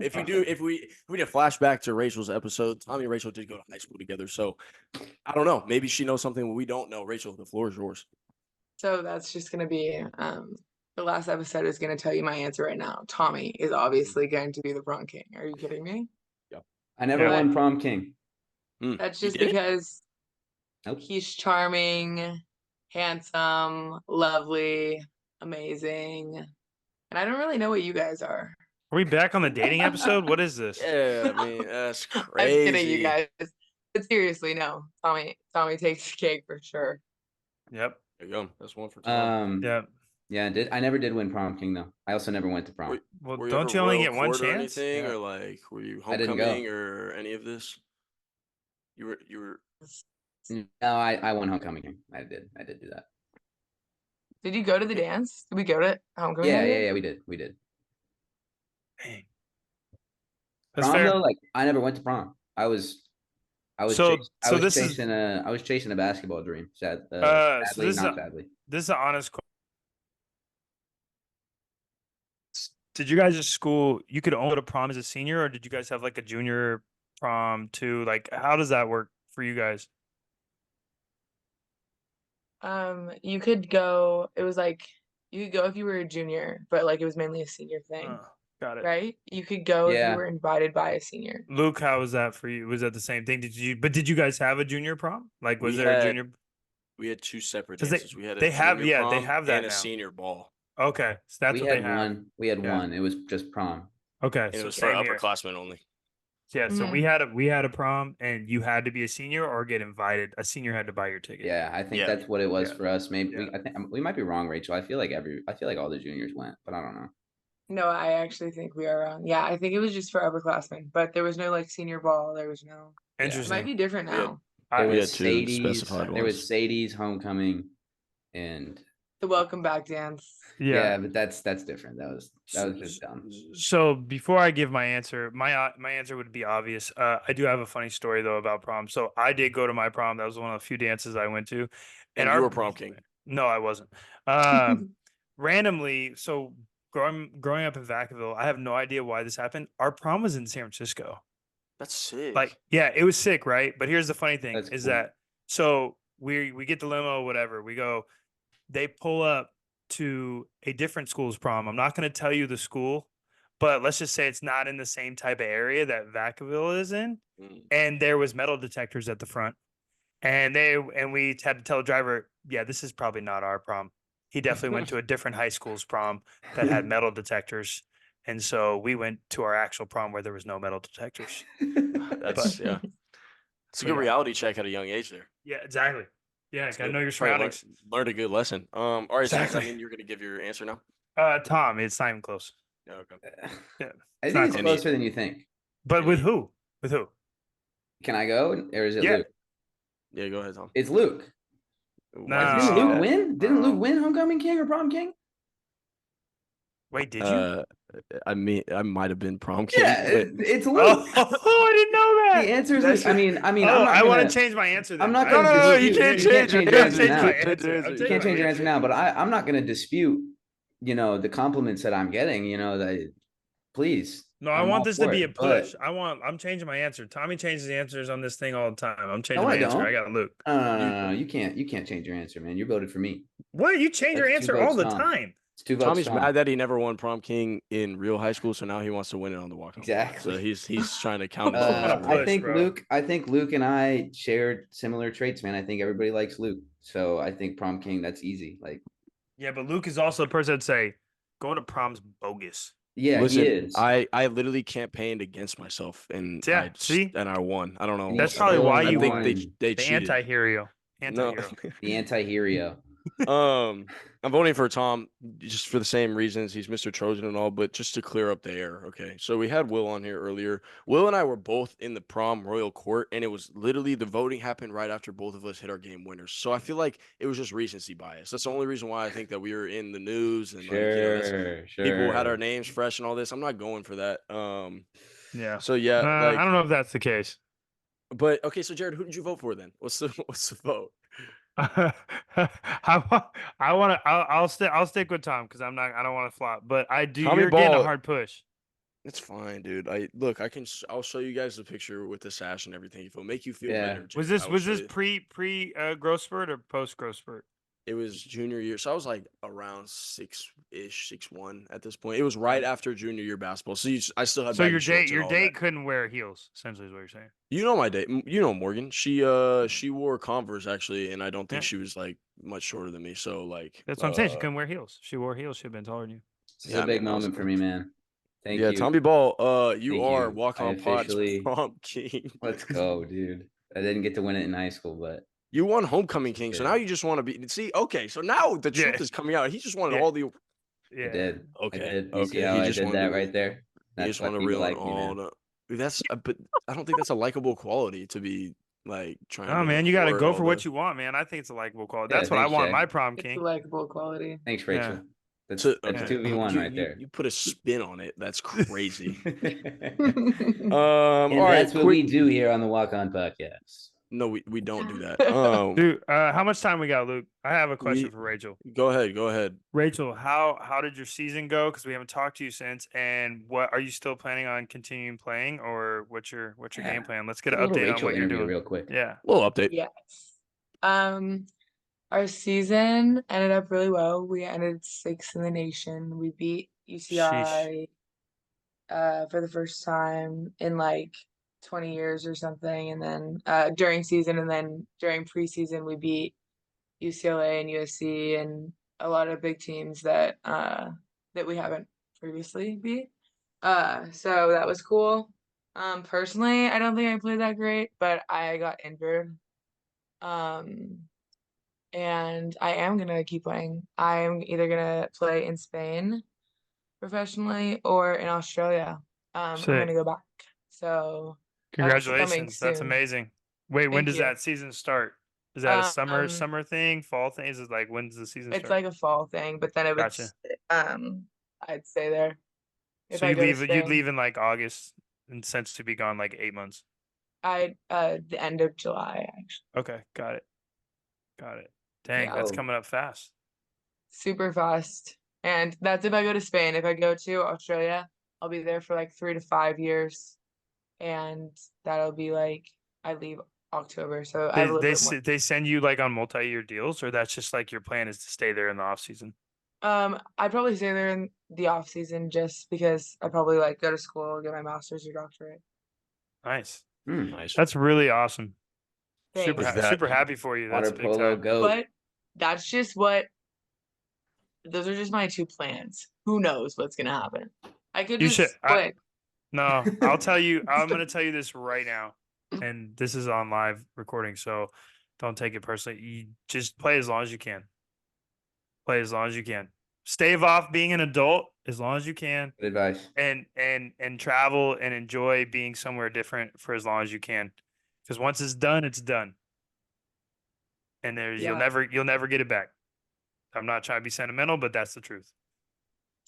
If we did a flashback to Rachel's episode, Tommy and Rachel did go to high school together. So I don't know. Maybe she knows something we don't know. Rachel, the floor is yours. So that's just gonna be the last episode is gonna tell you my answer right now. Tommy is obviously going to be the prom king. Are you kidding me? I never Yeah. won prom king. That's You just did? because Nope. he's charming, handsome, lovely, amazing. And I don't really know what you guys are. Are we back on the dating episode? What is this? Yeah, I mean that's I'm crazy. kidding, you guys. But seriously, no. Tommy takes the cake for sure. Yep. There you go. That's one for Tom. Yeah. Yeah, I never did win prom king though. I also never went to prom. Wait, Well, Were you don't ever you only royal get one court or chance? anything, Yeah. or like were you I didn't go. homecoming or any of this? You were. No, I won homecoming king. I did do that. Did you go to the dance? Did we go to homecoming? Yeah, together? yeah, we did. Dang. That's Prom fair. though, like I never went to prom. I was So this is- chasing a basketball dream. so Sadly, this is not a- sadly. This is an honest question. Did you guys at school, you could only go to prom as a senior, or did you guys have like a junior prom too? Like, how does that work for you guys? You could go. It was like you could go if you were a junior, but like it was mainly a senior thing, Got it. right? You could go if Yeah. you were invited by a senior. Luke, how was that for you? Was that the same thing? Did you guys have a junior prom? Like, was We there a had- junior? We had two separate 'Cause they- dances. We had a they have- junior yeah, they prom have that and a now. senior ball. Okay, so that's we what had they have. one. We had Yeah. one. It was just prom. Okay, And it so was for same here. upperclassmen only. Yeah, so Mhm. we had a prom, and you had to be a senior or get invited. A senior had to buy your ticket. Yeah, I think Yeah. that's what it was Yeah. for us. Maybe Yeah. I think we might be wrong, Rachel. I feel like all the juniors went, but I don't know. No, I actually think we are wrong. Yeah, I think it was just for upperclassmen, but there was no like senior ball. There was no. Yeah. It might Interesting. be different We had- now. There we was had two Sadie's. specified There was ones. Sadie's homecoming, and The welcome back dance. yeah, but that's different. That was just dumb. So before I give my answer, my answer would be obvious. I do have a funny story though about prom. So I did go to my prom. That was one of the few dances I went to, And you were prom king. No, I wasn't. Randomly, so growing up in Vacaville, I have no idea why this happened. Our prom was in San Francisco. That's sick. Like, yeah, it was sick, right? But here's the funny thing: That's is cool. that so we get the limo, whatever. We go. They pull up to a different school's prom. I'm not going to tell you the school, but let's just say it's not in the same type of area that Vacaville is in. And there was metal detectors at the front, and we had to tell the driver, yeah, this is probably not our prom. He definitely went to a different high school's prom that had metal detectors. And so we went to our actual prom where there was no metal detectors. That's yeah. It's a good reality check at a young age there. Yeah, exactly. Yeah, That's gotta good. know your Probably surroundings. learned a good lesson. All right, so does Exactly. that mean you're gonna give your answer now? Tom, it's not even close. Yeah, okay. Yeah, I it's think not it's close. closer than you think. But with who? With who? Can I go, or is it Yeah. Luke? Yeah, go ahead, Tom. It's Luke. Why did you Didn't say Luke that? win? Didn't Luke win homecoming king or prom king? Wait, did you? I mean, I might have been prom king. Yeah, but it's Luke. Oh, I didn't know that. The answer is, I mean, Oh, I'm not I want gonna to change my answer. Then. I'm not I- gonna No, dispute. you can't You can't change your change your answer. answer now. I'm You can't change your answer now. But I'm not gonna dispute, the compliments that I'm getting. That please. No, I I'm want all this to for be it, a push. but- I'm changing my answer. Tommy changes the answers on this thing all the time. I'm changing No, my I answer. don't. I got Luke. No. You can't change your answer, man. You voted for me. What? You change your That's two answer all votes, the Tom. time. It's 2 votes. Tommy's Tom. mad that he never won prom king in real high school, so now he wants to win it on the walk. Exactly. So he's trying to count. I think bro. Luke and I shared similar traits, man. I think everybody likes Luke. So I think prom king, that's easy. Like, Yeah, but Luke is also the person that'd say, going to prom's bogus. yeah, Listen, he is. I literally campaigned against myself, and Yeah, see? and I won. I don't know. That's probably why you think won. they The cheated. anti-hero. No. The anti-hero. I'm voting for Tom just for the same reasons. He's Mr. Trojan and all, but just to clear up the air. Okay. So we had Will on here earlier. Will and I were both in the prom royal court, and it was literally the voting happened right after both of us hit our game winners. So I feel like it was just recency bias. That's the only reason why I think that we were in the news and people had our names fresh and all this. I'm not going for that. Yeah. So yeah, I don't know if that's the case. But okay, so Jared, who did you vote for then? What's the vote? I'll stick with Tom because I don't want to flop, but I do. Tommy You're getting a Ball- hard push. It's fine, dude. I'll show you guys the picture with the sash and everything. If it'll make you feel Yeah. better. Was Jared, this I will show you. pre growth spurt or post growth spurt? It was junior year, so I was like around 6-ish, 6'1" at this point. It was right after junior year basketball, so I still had. So baggy your shorts and date all date that. couldn't wear heels. Essentially, is what you're saying. You know my date. You know Morgan. She wore Converse actually, and I don't think she was like much shorter than me. So like That's what I'm saying. She couldn't wear heels. She wore heels. She'd been taller than you. This is a big moment for me, man. Thank you. Tommy Ball, you Thank are you. walk-on pod's prom king. Let's go, dude. I didn't get to win it in high school, but you won homecoming king, so now you just want to be. See, okay, so now the truth is coming out. He just wanted all the. I did. Okay. I did. You see how I did that right there? He just want to reel like all the. That's, but I don't think that's a likable quality to be like trying. Oh man, you got to go for what you want, man. I think it's a likable quality. That's what I want. My prom king. It's a likable quality. Thanks, Rachel. That's 2v1 right there. You put a spin on it. That's crazy. And all right, that's what we do here on the Walk On Podcast. No, we don't do that. Dude, how much time we got, Luke? I have a question for Rachel. Go ahead. Rachel, how did your season go? Because we haven't talked to you since. And what are you still planning on continuing playing, or what's your game plan? Let's get an update on what you're doing real quick. Yeah, a little update. Yes. Our season ended up really well. We ended 6th in the nation. We beat UCI for the first time in like 20 years or something, and then during season, and then during preseason we beat UCLA and USC and a lot of big teams that we haven't previously beat. So that was cool. Personally, I don't think I played that great, but I got injured. And I am gonna keep playing. I'm either gonna play in Spain professionally or in Australia. I'm Sick. gonna go back. So that's coming Congratulations. That's soon. amazing. Wait, when Thank does you. that season start? Is that a Um, summer thing, fall thing? Is it like when does the season it's start? like a fall thing, but then it would Gotcha. I'd stay there if So I you go to leave you'd Spain. leave in like August and since to be gone like 8 months. I the end of July actually. Okay, got it. Got it. Dang, Yeah. that's Oh. coming up fast. Super fast. And that's if I go to Spain. If I go to Australia, I'll be there for like 3 to 5 years. And that'll be like I leave October. So I have a little bit more. They send you like on multi-year deals, or that's just like your plan is to stay there in the off season? I'd probably stay there in the off season just because I probably like go to school, get my master's or doctorate. Nice. Nice. That's really awesome. Thanks. Is that- Super happy for you. That's Water big polo time. goat. But that's just those are just my two plans. Who knows what's gonna happen? I could You just should- quit. No, I'll tell you. I'm going to tell you this right now, and this is on live recording, so don't take it personally. You just play as long as you can. Play as long as you can. Stave off being an adult as long as you can, Good advice. and travel and enjoy being somewhere different for as long as you can. Because once it's done, and there's Yeah. you'll never get it back. I'm not trying to be sentimental, but that's the truth.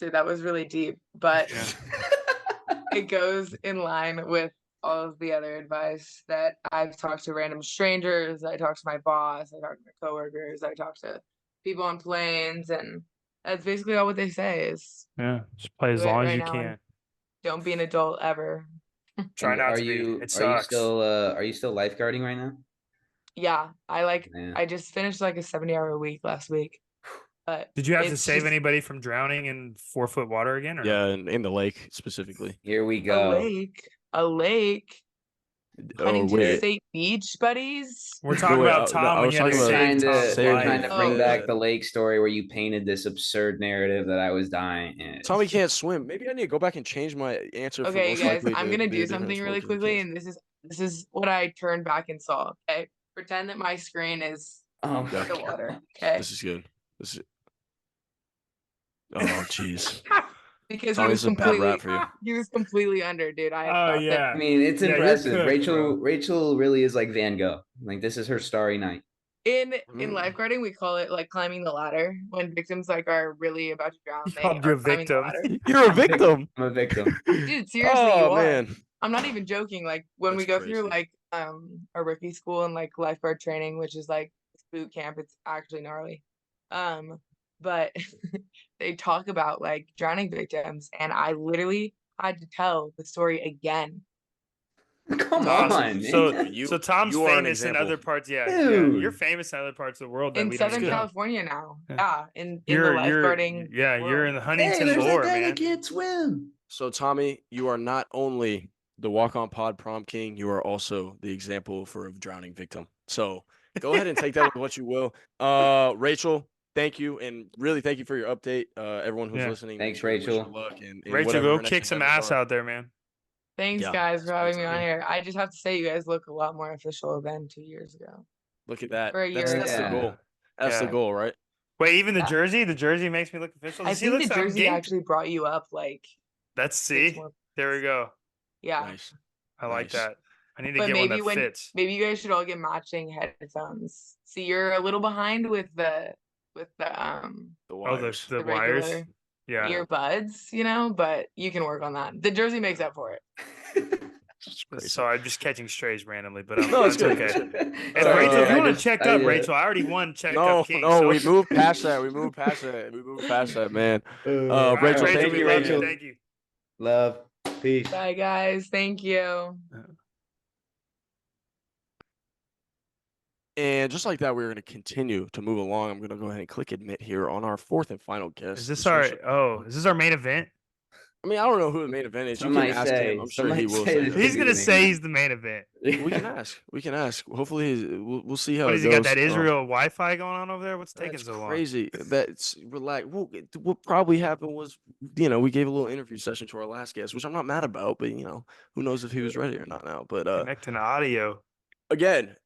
Dude, that was really deep, but Yeah. it goes in line with all of the other advice that I've talked to random strangers, I talk to my boss, I talk to my coworkers, I talk to people on planes, and that's basically all what they say is Yeah, just play as do it long as right you now and can. don't be an adult ever. Try And not are to be. you It are you sucks. still lifeguarding right now? Yeah, Yeah. I just finished like a 70-hour week last week. But Did you have to it's save just anybody from drowning in 4-foot water again? Or Yeah, in the lake specifically. Here we a go. lake. Oh Huntington wait, State Beach, buddies. we're talking wait, about no, Tom I when was you had to talking about save Trying to Tom's save life. trying to bring Oh. back the lake story where you painted this absurd narrative that I was dying. Tommy can't swim. Maybe I need to go back and change my answer for Okay, most guys, likely I'm to gonna be a do different something sport really 'cause he quickly, can't. and this is what I turned back and saw. Okay, pretend that my screen is Oh my the God. water. Okay, This is good. This is. Oh jeez. because Tommy, this is a bad rap for you. he was completely under, dude. I Oh thought that yeah. I mean, it's Yeah, you're impressive. cooked, bro. Rachel really is like Van Gogh. Like this is her starry night. in Mm. lifeguarding we call it like climbing the ladder when victims like are really about to drown. He They called you are a climbing the victim. ladder. You're a victim. I'm a victim. Dude, seriously, you Oh are. man. I'm not even joking. Like when we That's go through crazy. like a rookie school and like lifeguard training, which is like boot camp, it's actually gnarly. But they talk about like drowning victims, and I literally had to tell the story again. Come Awesome. on. So man. You- so Tom's you are an famous in example. other parts. Yeah, Dude. you're famous in other parts of the world that In we don't Southern even know. California now. Yeah. Yeah, in the You're lifeguarding. yeah, you're in the world. Huntington Hey, there's lore, that guy man. that can't swim. So Tommy, you are not only the walk-on pod prom king, you are also the example for a drowning victim. So go ahead and take that with what you will. Rachel, thank you, and really thank you for your update. Everyone who's Yeah. listening, Thanks, make sure to wish Rachel. her luck and Rachel, whatever go her next kick some endeavors ass are. out there, man. Thanks, Yeah, guys, for that's having me great. on here. I just have to say, you guys look a lot more official than 2 years ago. Look at that. For a That's, year that's the ago. goal. That's the Yeah. goal, right? Wait, even the Yeah. jersey makes me look official. I Does he think look the I'm jersey getting- actually brought you up like That's 6 see. more. There we go. Yeah. Nice. I like Nice. that. I need to But get one maybe that fits. maybe you guys should all get matching headphones. See, you're a little behind with the The Oh, wires. the the wires. regular Yeah. earbuds, you know, but you can work on that. The jersey makes up for it. It's crazy. So I'm just catching strays randomly, but No, it's that's good. okay. It's good. And Sorry, Rachel, if you I want to check up, Rachel, I already won check up king. No, so. we moved past that. We moved past that. We moved past that, man. All right, Rachel, Rachel, thank we you, love Rachel. Thank you. Love. Peace. Bye, guys. Thank you. And just like that, we're going to continue to move along. I'm going to go ahead and click admit here on our fourth and final guest. Is this our main event? I mean, I don't know who the main event is. Some You can might ask say- him. I'm some sure he might will say say this it. He's could be gonna the main say event. he's the main event. We can ask. We can ask. Hopefully, we'll see how What it has he goes. got? That Israel Wi-Fi going on over there? What's taking That's so long? crazy. That's relax. Well, what probably happened was, we gave a little interview session to our last guest, which I'm not mad about, but who knows if he was ready or not now. But Connecting audio. again,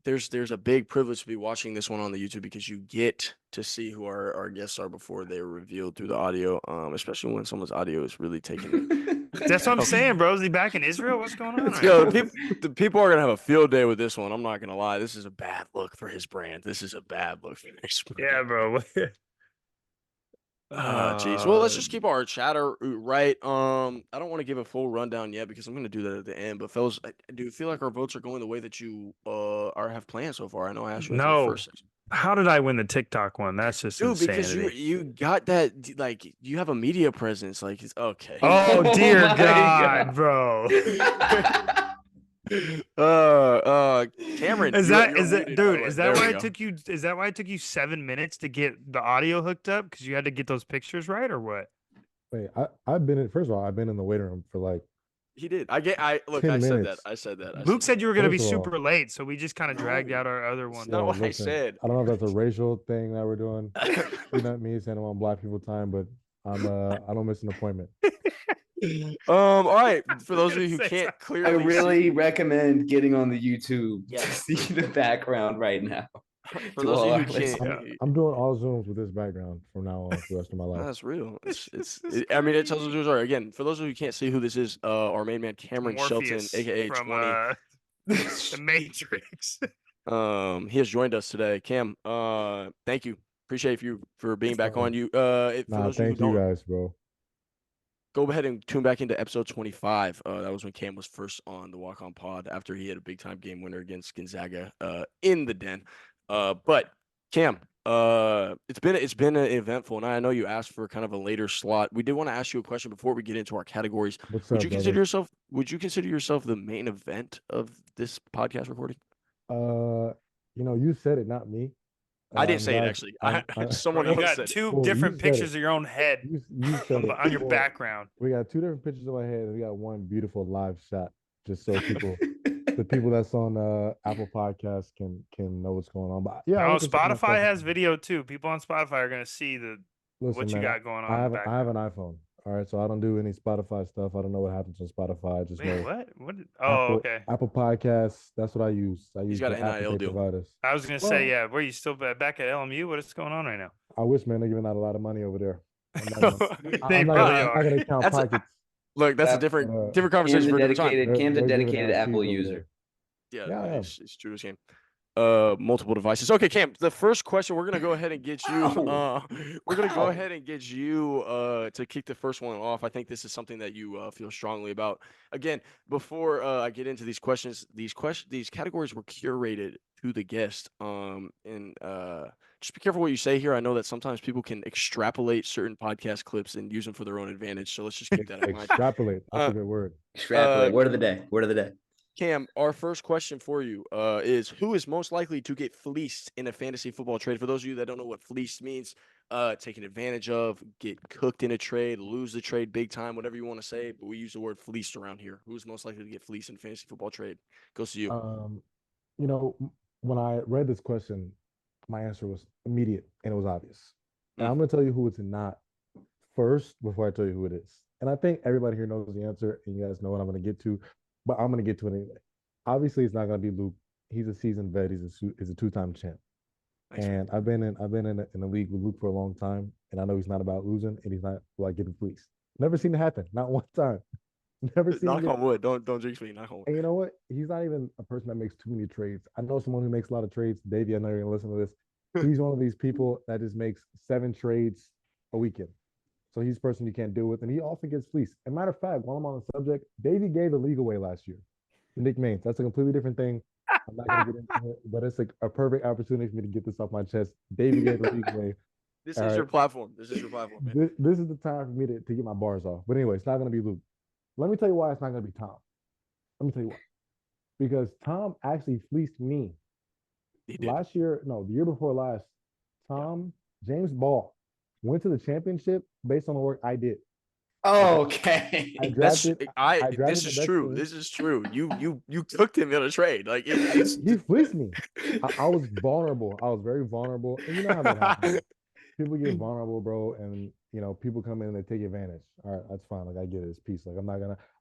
there's a big privilege to be watching this one on the YouTube because you get to see who our guests are before they're revealed through the audio. Especially when someone's audio is really taking That's what I'm saying, bro. Is he back in Israel? What's going on? Right Yo, now? the people are gonna have a field day with this one. I'm not gonna lie. This is a bad look for his brand. This is a bad look for his Yeah, brand. bro. Jeez. Well, let's just keep our chatter right. I don't want to give a full rundown yet because I'm gonna do that at the end. But fellas, do you feel like our votes are going the way that you have planned so far? I know I asked you after the No. first section. How did I win the TikTok one? That's just Dude, because insanity. you got that, like, you have a media presence. Like, it's okay. Oh dear my God, bro. Cameron, Is you're that muted, by the dude? way. Is that There why we it go. took you? Is that why it took you 7 minutes to get the audio hooked up? Because you had to get those pictures right, or what? Wait, I've been in. First of all, I've been in the waiting room for like He did. Look. 10 I said that. minutes. I said that. Luke said you were gonna be First of all- super late, so we just kind of dragged No. out our other one. That's not what I listen, said. I don't know if that's a racial thing that we're doing. You know me saying I'm on Black people time, but I don't miss an appointment. All right. For those of gonna you who say can't something. clearly I really see, recommend getting on the YouTube Yeah. to see the background right now. for to those of all you our who can't, listeners. I'm doing all Zooms with this background from now on for the rest of my life. that's real. I mean, it tells us who's right. Again, for those of you who can't see who this is, our main man Cameron Shelton, Morpheus aka from 20. the Matrix. He has joined us today. Cam, thank you. Appreciate you for being back on. You, for Nah, those of you who thank you don't, guys, bro. go ahead and tune back into episode 25. That was when Cam was first on the Walk On Pod after he had a big time game winner against Gonzaga in the Den. But Cam, it's been an eventful, and I know you asked for kind of a later slot. We did want to ask you a question before we get into our categories. What's Would up, you brother? consider yourself the main event of this podcast recording? You said it, not me. I didn't I'm say it glad- actually. I'm- Someone Bro, you else got said it. two Well, you different said pictures it. of your own head You said it. on your Well, background. We got two different pictures of my head, and we got one beautiful live shot, just so the people that's on Apple Podcasts can know what's going on. But yeah, I No, would consider myself Spotify a- has video too. People on Spotify are gonna see what Listen, you man, got going on. I in have the I have background. an iPhone. All right, so I don't do any Spotify stuff. I don't know what happens on Spotify. I just Wait, know what? What? Oh, okay. Apple Podcasts. That's what I use. I He's use got the an Apple NIL Pay deal. providers. I was gonna Well, say, yeah. Were you still back at LMU? What is going on right now? I wish, man, they're giving out a lot of money over there. They I'm not really gonna, are. I'm not gonna count That's pockets. Look, that's a That- different Cam's conversation for a different time. Cam's a They're giving dedicated out Apple cheese over user. Yeah, Yeah, I am. it's true as game. Multiple devices. Okay, Cam. The first question we're gonna go ahead and get you. Wow. We're gonna go Wow. ahead and get you to kick the first one off. I think this is something that you feel strongly about. Again, before I get into these questions, these categories were curated to the guest. And just be careful what you say here. I know that sometimes people can extrapolate certain podcast clips and use them for their own advantage. So let's just keep that in mind. Extrapolate. That's a good word. Extrapolate. Word of the day. Word of the day. Cam, our first question for you is who is most likely to get fleeced in a fantasy football trade? For those of you that don't know what fleeced means, taken advantage of, get cooked in a trade, lose the trade big time, whatever you want to say, but we use the word fleeced around here. Who's most likely to get fleeced in a fantasy football trade? Goes to you. When I read this question, my answer was immediate and it was obvious. And Mm. I'm gonna tell you who it's not first before I tell you who it is. And I think everybody here knows the answer, and you guys know what I'm gonna get to, but I'm gonna get to it anyway. Obviously, it's not gonna be Luke. He's a seasoned vet. He's a two-time champ. Thanks, man. And I've been in a league with Luke for a long time, and I know he's not about losing, and he's not like getting fleeced. Never seen it happen, not one time. Never seen Knock it. on wood. Don't jinx me. Knock on wood. And you know what? He's not even a person that makes too many trades. I know someone who makes a lot of trades. Davey, I know you're gonna listen to this. He's one of these people that just makes 7 trades a weekend. So he's a person you can't deal with, and he often gets fleeced. As a matter of fact, while I'm on the subject, Davey gave the league away last year. Nick Maines. That's a completely different thing. I'm not gonna get into it, but it's a perfect opportunity for me to get this off my chest. Davey gave the league away. This All is your right. platform. This is your platform, man. This is the time for me to get my bars off. But anyway, it's not gonna be Luke. Let me tell you why it's not gonna be Tom. Let me tell you why. Because Tom actually fleeced me He did. last year. No, the year before last. James Ball went to the championship based on the work I did. Oh, okay. I That's drafted. I. I This drafted the is best true. team. This is true. You took him in a trade. Like it's. He fleeced me. I was vulnerable. I was very vulnerable, and you know how that happens. People get vulnerable, bro, and people come in and they take advantage. All right, that's fine. Like I get it. It's peace. Like I'm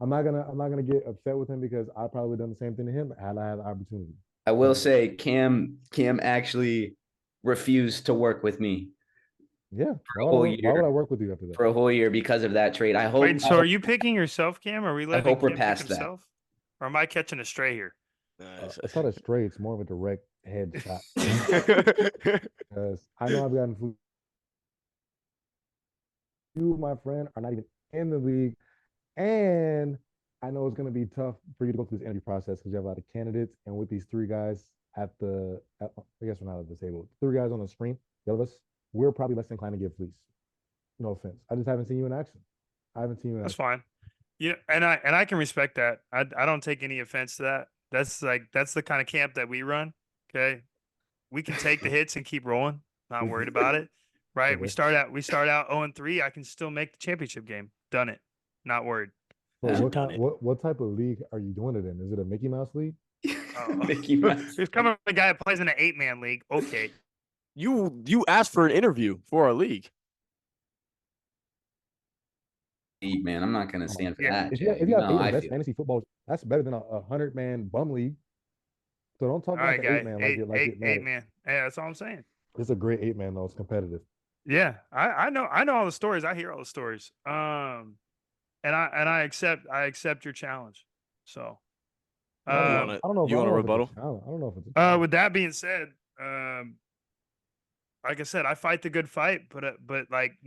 not gonna get upset with him because I probably done the same thing to him had I had the opportunity. I will say Cam actually refused to work with me Yeah. for a whole Why would I year. work with you after that? For a whole year because of that trade. Wait, so are you picking yourself, Cam? Are we letting hope we're Cam past pick that. himself? Or am I catching a stray here? It's not a stray. It's more of a direct headshot. Because I know I've gotten food. You, my friend, are not even in the league, and I know it's going to be tough for you to go through this interview process because you have a lot of candidates, and with these three guys I guess we're not at the table. Three guys on the screen, the other of us, we're probably less inclined to get fleeced. No offense. I just haven't seen you in action. I haven't seen you in That's action. fine. Yeah, and I can respect that. I don't take any offense to that. That's the kind of camp that we run. Okay. We can take the hits and keep rolling. Not worried about it. Right. Okay. We start out 0-3. I can still make the championship game. Done it. Not worried. Bro, what type of league are you doing it in? Is it a Mickey Mouse league? Mickey Mouse. There's coming a guy that plays in an 8-man league. Okay. You asked for an interview for our league. Man, I'm not gonna stand for that. If you have 8 of the best fantasy football, that's better than a 100-man bum league. So don't talk about the 8-man like it matters. 8-man. Yeah, that's all I'm saying. It's a great 8-man though. It's competitive. Yeah, I know all the stories. I hear all the stories. And I accept your challenge. So I don't know if you want a it's rebuttal? I don't know if it's a challenge. with that being said, like I said, I fight the good fight, but like,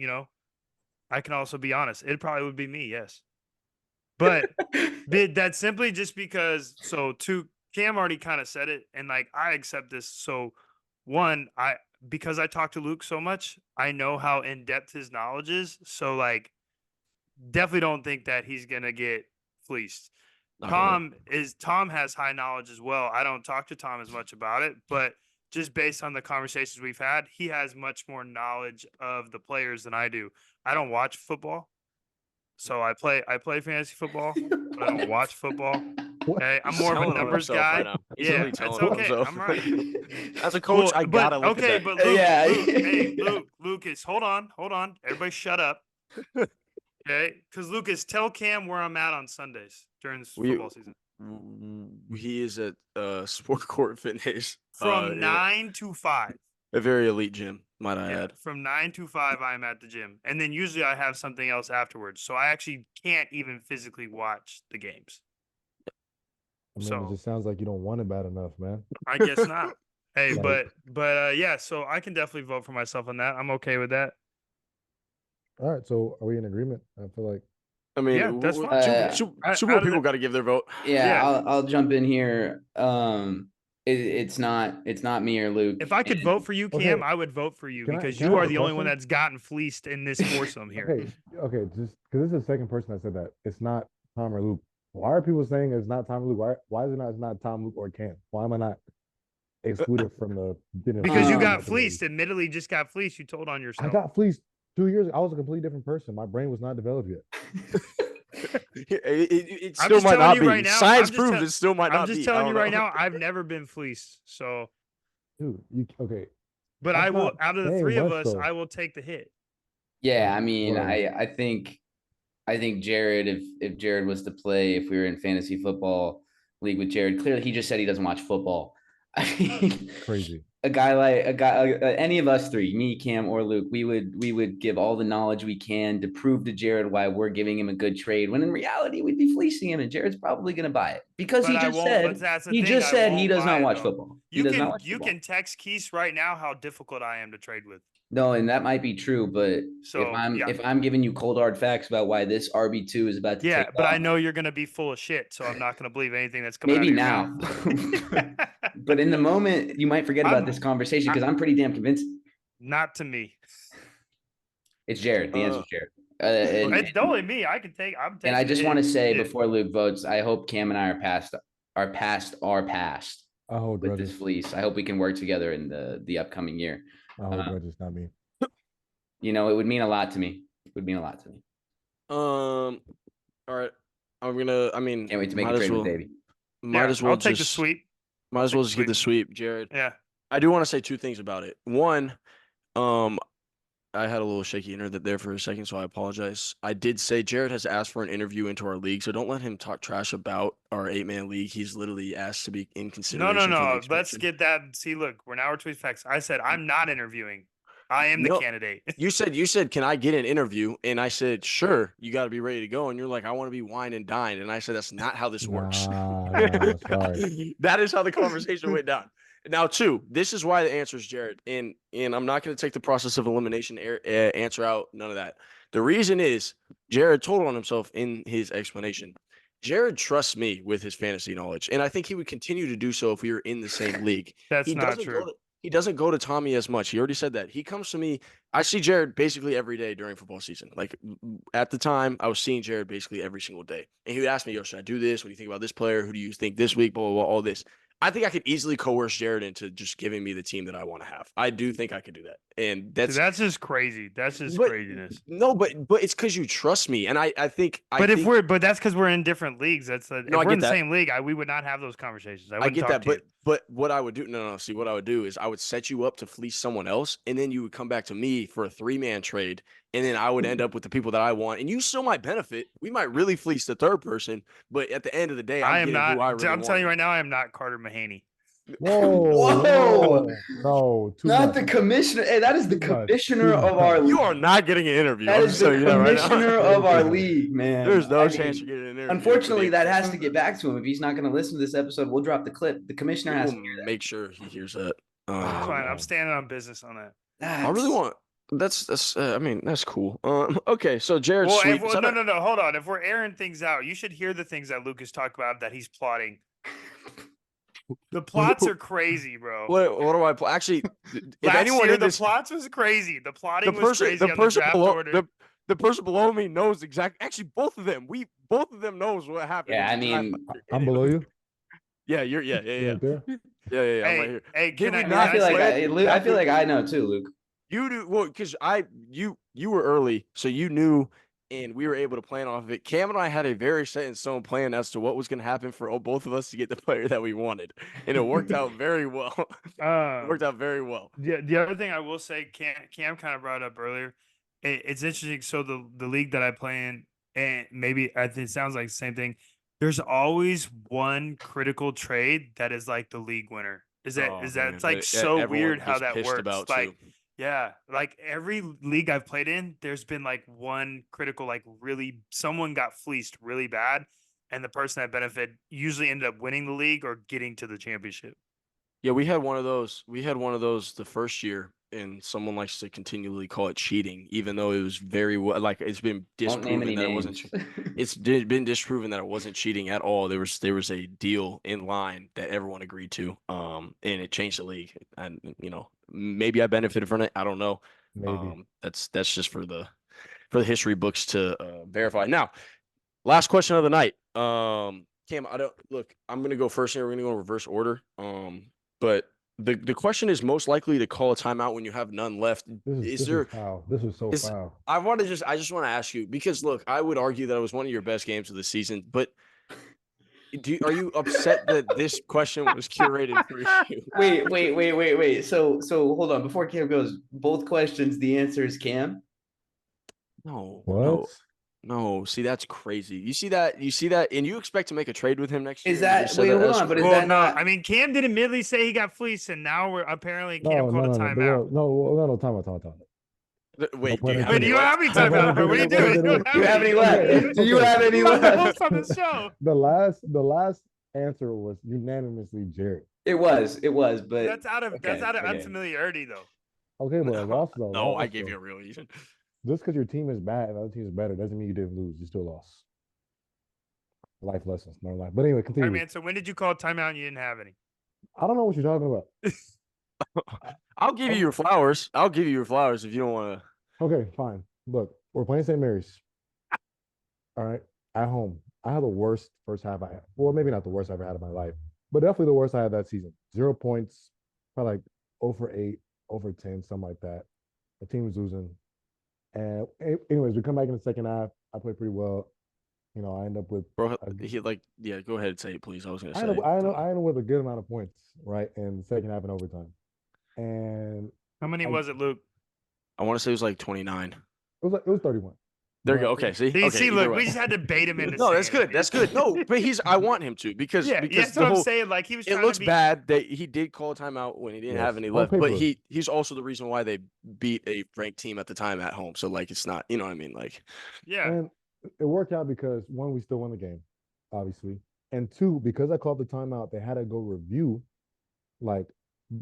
I can also be honest. It probably would be me, yes. But that's simply just because Cam already kind of said it, and like I accept this. So one, because I talk to Luke so much, I know how in depth his knowledge is. So like definitely don't think that he's gonna get fleeced. Tom has high knowledge as well. I don't talk to Tom as much about it, but just based on the conversations we've had, he has much more knowledge of the players than I do. I don't watch football. So I play fantasy football, but I don't watch football. Okay, I'm more of a numbers guy. Right now. Yeah, it's okay. I'm right. As a coach, I gotta look at that. But Luke, Lucas, hold on. Everybody shut up. Okay, because Lucas, tell Cam where I'm at on Sundays during this football season. He is at Sport Court Fitness From 9 to 5. A very elite gym, might I add. From 9 to 5, I'm at the gym. And then usually I have something else afterwards. So I actually can't even physically watch the games. I mean, it just sounds like you don't want it bad enough, man. I guess not. Hey, but yeah, so I can definitely vote for myself on that. I'm okay with that. All right, so are we in agreement? I feel like. I mean, yeah, that's fine. Super people got to give their vote. Yeah, I'll jump in here. It's not me or Luke. If I could vote for you, Cam, I would vote for you because you are the only one that's gotten fleeced in this foursome here. Okay, just because this is the second person that said that. It's not Tom or Luke. Why are people saying it's not Tom or Luke? Why is it not? It's not Tom, Luke, or Cam? Why am I not excluded from the? Because you got fleeced. Admittedly, just got fleeced. You told on yourself. I got fleeced 2 years ago. I was a completely different person. My brain was not developed yet. It still might not be. Right now, Science proves it still might not be. I'm just telling you right now, I've never been fleeced. So, dude, okay. But I will. Out of the three of us, I will take the hit. Yeah, I mean, I think Jared, if Jared was to play, if we were in fantasy football league with Jared, clearly he just said he doesn't watch football. I mean, crazy. Any of us three, me, Cam, or Luke, we would give all the knowledge we can to prove to Jared why we're giving him a good trade. When in reality, we'd be fleecing him, and Jared's probably going to buy it because he just said he does not watch football. You can text Keith right now how difficult I am to trade with. No, and that might be true, but if I'm giving you cold hard facts about why this RB2 is about to take but off, I know you're going to be full of shit, so I'm not going to believe anything that's coming out of your mouth. But in the moment, you might forget about this conversation because I'm pretty damn convinced. Not to me. It's Jared. The answer's Jared. It's only me. I'm taking. And I just want to say before Luke votes, I hope Cam and I are past with this fleece. I hope we can work together in the upcoming year. I hope grudges, not me. It would mean a lot to me. It would mean a lot to me. All right. I'm gonna. I mean, Can't wait to make might a as trade well. with Davey. Might Yeah, as well I'll take the just. sweep. Might as take well the just get the sweep, Jared. Yeah. I do want to say two things about it. One, um, I had a little shaky internet there for a second, so I apologize. I did say Jared has asked for an interview into our league, so don't let him talk trash about our 8-man league. He's literally asked to be in No. consideration for the Let's expansion. get that. See, look, we're now tweet facts. I said I'm not interviewing. I am the No. candidate. You said, can I get an interview? And I said, sure, you got to be ready to go. And you're like, I want to be wine and dined. And I said, that's not how this works. Sorry. That is how the conversation went down. Now, two, this is why the answer is Jared. And I'm not going to take the process of elimination answer out. None of that. The reason is Jared told on himself in his explanation. Jared trusts me with his fantasy knowledge, and I think he would continue to do so if we were in the same league. That's not true. He doesn't go to Tommy as much. He already said that. He comes to me. I see Jared basically every day during football season. Like at the time, I was seeing Jared basically every single day. And he would ask me, yo, should I do this? What do you think about this player? Who do you think this week? Blah, blah, blah, all this. I think I could easily coerce Jared into just giving me the team that I want to have. I do think I could do that. And that's just crazy. That's just craziness. No, but it's because you trust me. And I think but that's because we're in different leagues. If we're in the same league, we would not have those conversations. I get that, but what I would do, see, what I would do is I would set you up to fleece someone else, and then you would come back to me for a 3-man trade, and then I would end up with the people that I want, and you still might benefit. We might really fleece the third person, but at the end of the day, I'm telling you right now, I am not Carter Mahaney. Whoa. No, not the commissioner. Hey, that is the commissioner of our league. You are not getting an interview. That is the commissioner of our league, man. There's no chance you're getting an interview. Unfortunately, that has to get back to him. If he's not going to listen to this episode, we'll drop the clip. The commissioner has to hear that. Make sure he hears that. Fine. I'm standing on business on that. I really want. That's. I mean, that's cool. Okay, so Jared's sweep. No. Hold on. If we're airing things out, you should hear the things that Lucas talked about that he's plotting. The plots are crazy, bro. What do I plot? Actually, if anyone year, the plots was crazy. The plotting was crazy. The person below me knows exactly. Actually, both of them knows what happened. Yeah, I mean, I'm below you. Yeah, you're. Yeah. Yeah. Hey, I'm right here. Hey, I feel like I know too, Luke. You do well because you were early, so you knew. And we were able to plan off of it. Cam and I had a very set in stone plan as to what was going to happen for both of us to get the player that we wanted, and it worked out very well. It worked out very well. Yeah. The other thing I will say, Cam kind of brought up earlier. It's interesting. So the league that I play in, and maybe it sounds like the same thing. There's always one critical trade that is like the league winner. It's like so weird how that works. Like. Yeah, like every league I've played in, there's been like one critical, like really someone got fleeced really bad, and the person that benefited usually ended up winning the league or getting to the championship. Yeah, we had one of those. The first year, and someone likes to continually call it cheating, even though it was very like it's been disproven that it wasn't. It's been disproven that it wasn't cheating at all. There was a deal in line that everyone agreed to, and it changed the league. And maybe I benefited from it. I don't know. Maybe that's just for the history books to verify. Now, last question of the night. Cam, I'm gonna go first here. We're gonna go in reverse order. But the question is most likely to call a timeout when you have none left. This is foul. This is so foul. I just want to ask you because look, I would argue that it was one of your best games of the season, but are you upset that this question was curated for you? Wait. So hold on. Before Cam goes, both questions, the answer is Cam. No. What? No, see that's crazy. You see that, and you expect to make a trade with him next year? Is that wait? Hold on, but is that not? I mean, Cam did admittedly say he got fleeced, and now we're apparently Cam called a timeout. No, timeout. Wait, do you have any timeout? What are you doing? Do you have any left? Do you have any left? On the show. The last answer was unanimously Jared. It was, but that's out of unfamiliarity though. Okay, but also no, I gave you a real reason. Just because your team is bad and the other team is better doesn't mean you didn't lose. You still lost. Life lessons, no life. But anyway, continue. All right, man. So when did you call timeout and you didn't have any? I don't know what you're talking about. I'll give you your flowers. I'll give you your flowers if you don't want to. Okay, fine. Look, we're playing St. Mary's. All right, at home. I had the worst first half I had. Well, maybe not the worst I ever had in my life, but definitely the worst I had that season. 0 points, probably like 0 for 8, 0 for 10, something like that. The team was losing. And anyways, we come back in the second half. I played pretty well. I end up with Bro, yeah, go ahead and say it, please. I was gonna I say. end up, I end up, I end up with a good amount of points, right, in the second half and overtime. And How many I, was it, Luke? I want to say it was like 29. it was 31. There you go. But Okay, see, See, either look, way. we just had to bait him into No, that's saying good. it. That's good. No, but I want him to because Yeah, that's the what I'm whole saying. Like he was it trying looks to be. bad that he did call a timeout when he didn't Yes, have any on left, but paper. he's also the reason why they beat a ranked team at the time at home. So like it's not, you know what I mean? Like Yeah, And it worked out because one, we still won the game, obviously. And two, because I called the timeout, they had to go review, like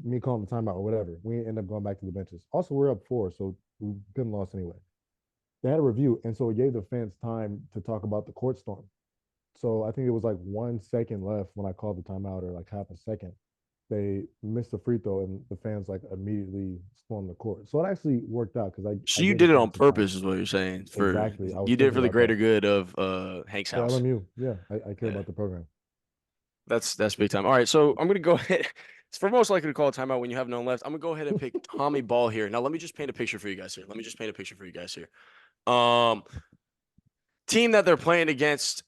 me calling the timeout or whatever. We ended up going back to the benches. Also, we're up 4, so we couldn't lost anyway. They had a review, and so it gave the fans time to talk about the court storm. So I think it was like 1 second left when I called the timeout, or like half a second. They missed the free throw, and the fans like immediately stormed the court. So it actually worked out because so I you gave the did it on fans some time. purpose is what you're saying. Exactly. I was You did it thinking for the about that. greater good of Hank's For house. LMU, yeah, I care Yeah. about the program. That's big time. All right, so I'm gonna go ahead. It's for most likely to call a timeout when you have no one left. I'm gonna go ahead and pick Tommy Ball here. Now let me just paint a picture for you guys here. Team that they're playing against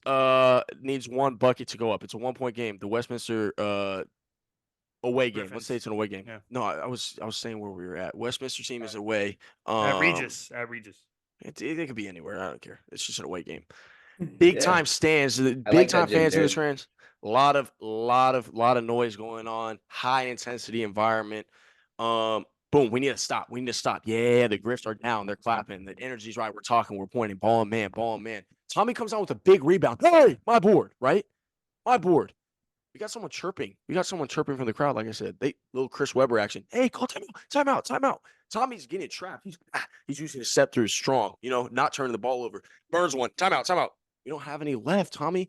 needs 1 bucket to go up. It's a 1-point game. The Westminster away game. Let's say it's an away game. Yeah. No, I was saying where we were at. Westminster team is away. at Regis. It could be anywhere. I don't care. It's just an away game. Big time stands. Big like time that, Jim, fans in the Jared. trends. A lot of noise going on. High intensity environment. Boom. We need to stop. Yeah, the Griffs are down. They're clapping. The energy's right. We're talking. We're pointing. Ball and man. Tommy comes out with a big rebound. Hey, my board, right? My board. We got someone chirping. From the crowd. Like I said, little Chris Webber action. Hey, call timeout. Tommy's getting trapped. He's using his step through strong. Not turning the ball over. Burns one. Timeout. We don't have any left, Tommy.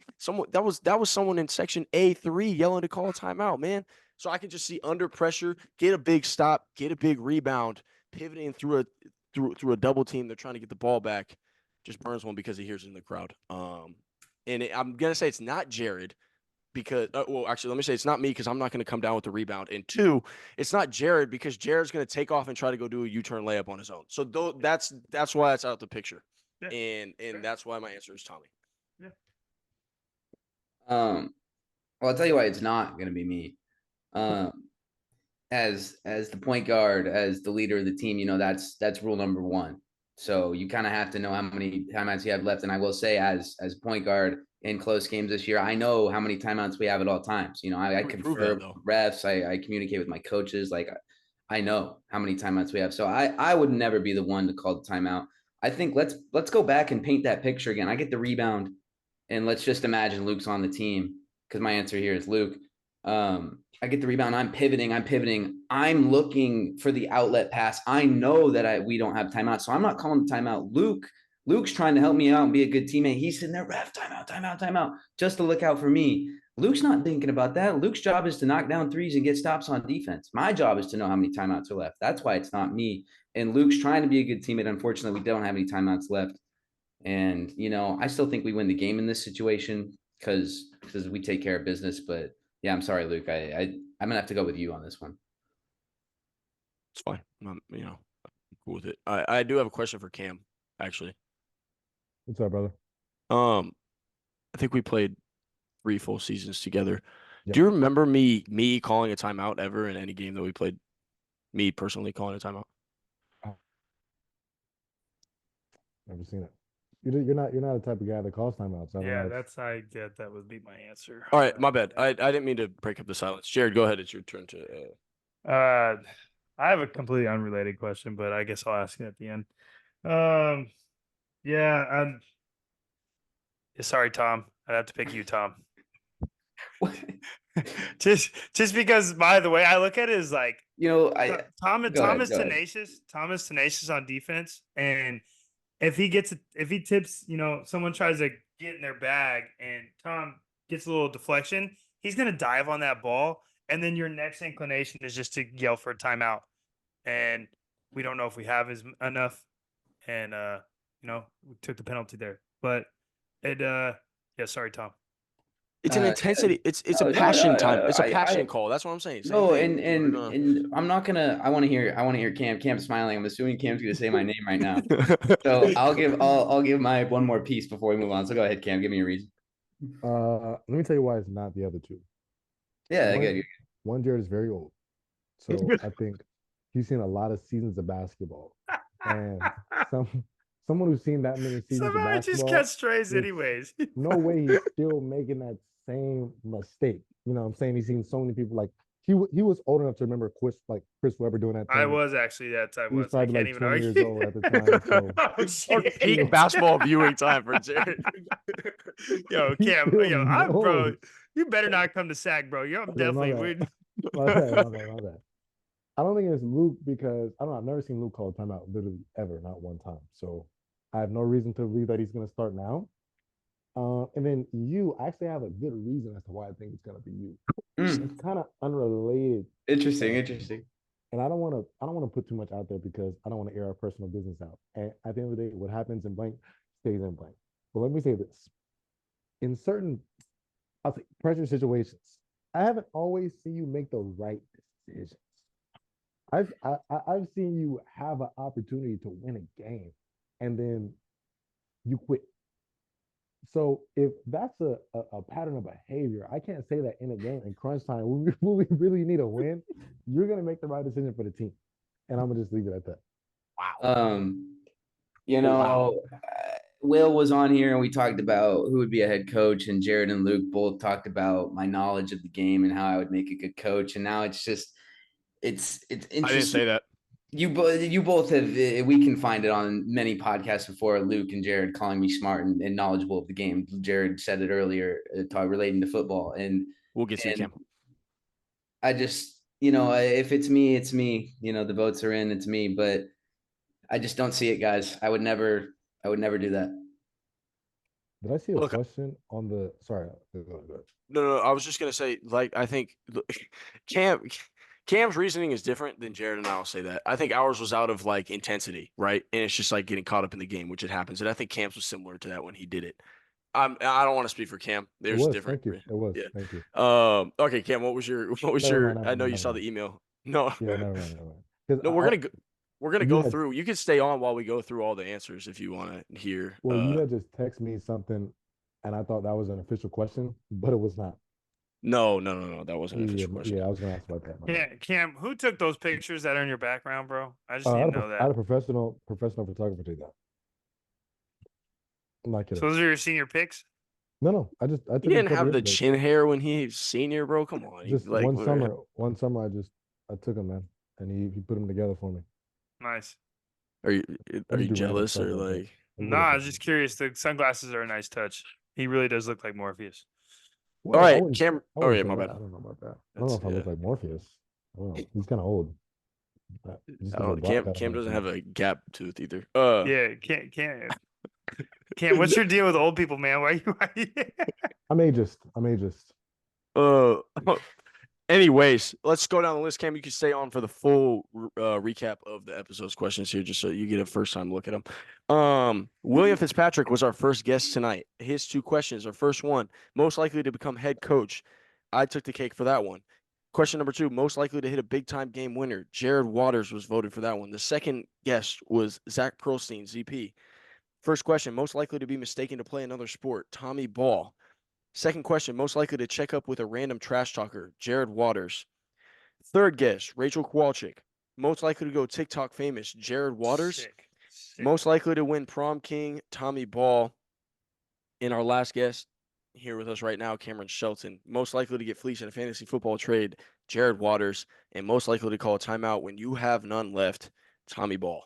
That was someone in section A3 yelling to call a timeout, man. So I can just see under pressure, get a big stop, get a big rebound, pivoting through a double team. They're trying to get the ball back. Just burns one because he hears it in the crowd. I'm gonna say it's not Jared because actually let me say it's not me because I'm not going to come down with the rebound, and 2, it's not Jared because Jared's going to take off and try to go do a U-turn layup on his own. So that's why it's out the picture. Yeah. And that's why my answer is Tommy. Yeah. Well, I'll tell you why it's not going to be me. As the point guard, as the leader of the team, that's rule number 1. So you kind of have to know how many timeouts you have left. And I will say, as point guard in close games this year, I know how many timeouts we have at all times. I confer with refs. I communicate with my coaches. Like I know how many timeouts we have. So I would never be the one to call the timeout. I think let's go back and paint that picture again. I get the rebound, and let's just imagine Luke's on the team because my answer here is Luke. I get the rebound. I'm pivoting. I'm looking for the outlet pass. I know that we don't have timeout, so I'm not calling the timeout. Luke's trying to help me out and be a good teammate. He's sitting there, ref, timeout, just to look out for me. Luke's not thinking about that. Luke's job is to knock down threes and get stops on defense. My job is to know how many timeouts are left. That's why it's not me. And Luke's trying to be a good teammate. Unfortunately, we don't have any timeouts left. And, I still think we win the game in this situation because we take care of business. But yeah, I'm sorry, Luke. I'm gonna have to go with you on this one. It's fine. I'm cool with it. I do have a question for Cam, actually. What's up, brother? I think we played 3 full seasons together. Yep. Do you remember me calling a timeout ever in any game that we played? Me personally calling a timeout? Never seen it. You're not the type of guy that calls timeouts. That would be my answer. All right, my bad. I didn't mean to break up the silence. Jared, go ahead. It's your turn to. I have a completely unrelated question, but I guess I'll ask it at the end. Yeah. Sorry, Tom. I'd have to pick you, Tom. just because, by the way, I look at it as like Tom is tenacious. Tom is tenacious on defense, and if he tips, someone tries to get in their bag, and Tom gets a little deflection, he's gonna dive on that ball, and then your next inclination is just to yell for a timeout, and we don't know if we have enough, and we took the penalty there, but yeah, sorry, Tom. It's an intensity. It's a no, passion no, time. It's a I passion call. That's what I'm saying. Same no, thing. and I'm not gonna. I want to hear Cam. Cam's smiling. I'm assuming Cam's gonna say my name right now. So I'll give my one more piece before we move on. So go ahead, Cam. Give me a reason. Let me tell you why it's not the other two. Yeah, One, good. one Jared is very old, so I think he's seen a lot of seasons of basketball, and someone who's seen that many seasons of Somehow I just basketball, catch strays there's anyways. no way he's still making that same mistake. You know what I'm saying? He's seen so many people like he was old enough to remember Chris Webber doing that I thing. was actually that type. He was I probably can't like even 20 years argue. old at the time. So Oh, shit. Peak basketball viewing time for Jared. Yo, he Cam, still yo, I'm bro. knows. You better not come to sack, bro. I'm Okay, my definitely bad. My bad, my bad. I don't think it's Luke because I don't know. I've never seen Luke call a timeout literally ever, not one time. So I have no reason to believe that he's going to start now. And then you, I actually have a good reason as to why I think it's going to be you. It's kind of unrelated. Interesting. And I don't want to put too much out there because I don't want to air our personal business out. And at the end of the day, what happens in blank stays in blank. But let me say this: in certain, I'll say pressure situations, I haven't always seen you make the right decisions. I've seen you have an opportunity to win a game, and then you quit. So if that's a pattern of behavior, I can't say that in a game in crunch time when we really need a win, you're gonna make the right decision for the team, and I'm gonna just leave it at that. Wow. Will was on here and we talked about who would be a head coach, and Jared and Luke both talked about my knowledge of the game and how I would make a good coach. And now it's interesting. I didn't say that. You both have. We can find it on many podcasts before. Luke and Jared calling me smart and knowledgeable of the game. Jared said it earlier, relating to football, and we'll get to you, Cam. I just, if it's me, it's me. The votes are in. It's me, but I just don't see it, guys. I would never do that. Did I see a question on the? Sorry, go ahead. No. I was just gonna say, like, I think Cam's reasoning is different than Jared and I'll say that. I think ours was out of like intensity, right? And it's just like getting caught up in the game, which it happens. And I think Cam's was similar to that when he did it. I don't want to speak for Cam. There's different. Thank you. It was. Yeah. Thank you. Okay, Cam, what was your? I know you saw the email. No. Yeah, never mind. No, we're gonna go through. You can stay on while we go through all the answers if you want to hear. Well, you had just text me something, and I thought that was an official question, but it was not. No. That wasn't an official question. Yeah, I was gonna ask about that. Yeah, Cam, who took those pictures that are in your background, bro? I just need to know that. I had a professional photographer take that. I'm not kidding. So those are your senior pics? No. I took. He didn't have the chin hair when he's senior, bro. Come on. Just like one summer, I took him, man, and he put them together for me. Nice. Are you jealous or like? No, I was just curious. The sunglasses are a nice touch. He really does look like Morpheus. Well, all right, Cam. Oh yeah, my bad. I don't know about that. I don't know if I look like Morpheus. I don't know. He's kind of old. Cam doesn't have a gap tooth either. Yeah, Cam, what's your deal with old people, man? Why you? I'm ageist. Anyways, let's go down the list. Cam, you can stay on for the full recap of the episode's questions here, just so you get a first time look at them. William Fitzpatrick was our first guest tonight. His two questions. Our first one, most likely to become head coach. I took the cake for that one. Question number 2, most likely to hit a big time game winner. Jared Waters was voted for that one. The second guest was Zach Pearlstein, ZP. First question, most likely to be mistaken to play another sport. Tommy Ball. Second question, most likely to check up with a random trash talker, Jared Waters. Third guest, Rachel Kowalczyk. Most likely to go TikTok famous, Jared Waters. Sick. Most likely to win prom king, Tommy Ball. And our last guest here with us right now, Cameron Shelton. Most likely to get fleeced in a fantasy football trade, Jared Waters. And most likely to call a timeout when you have none left, Tommy Ball.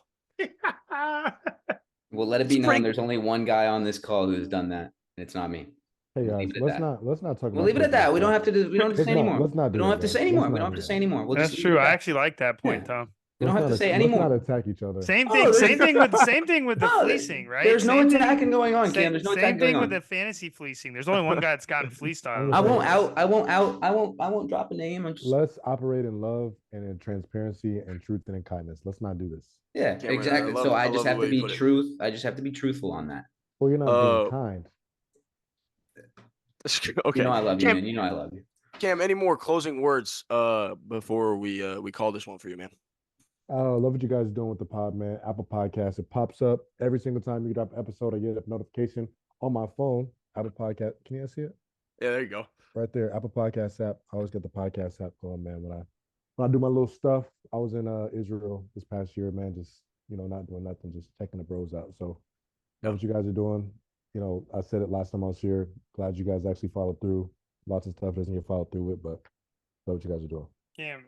Well, let it be known there's only one guy on this call who's done that, and it's not me. Hey guys, let's not talk. We'll leave it at that. We don't have to say anymore. Let's not. We don't have to say anymore. We don't have to say anymore. That's true. I actually like that point, Tom. We don't have to say anymore. Let's not attack each other. Same thing with the fleecing, right? There's no attacking going on, Cam. There's no attacking going on. Same thing with the fantasy fleecing. There's only one guy that's gotten fleeced on. I won't drop a name. Let's operate in love and in transparency and truth and in kindness. Let's not do this. Yeah, exactly. So I just have to be truthful on that. Well, you're not being kind. Okay. You know I love you, Cam, man. You know I love you. Cam, any more closing words before we call this one for you, man? Love what you guys are doing with the pod, man. Apple Podcast. It pops up every single time you drop an episode. I get a notification on my phone. Apple Podcast. Can you guys see it? Yeah, there you go. Right there. Apple Podcast app. I always get the podcast app going, man. When I do my little stuff. I was in Israel this past year, man. Just not doing nothing, just checking the bros out. So love what you guys are doing. I said it last time I was here. Glad you guys actually followed through. Lots of stuff doesn't get followed through with, but love what you guys are doing. Cam,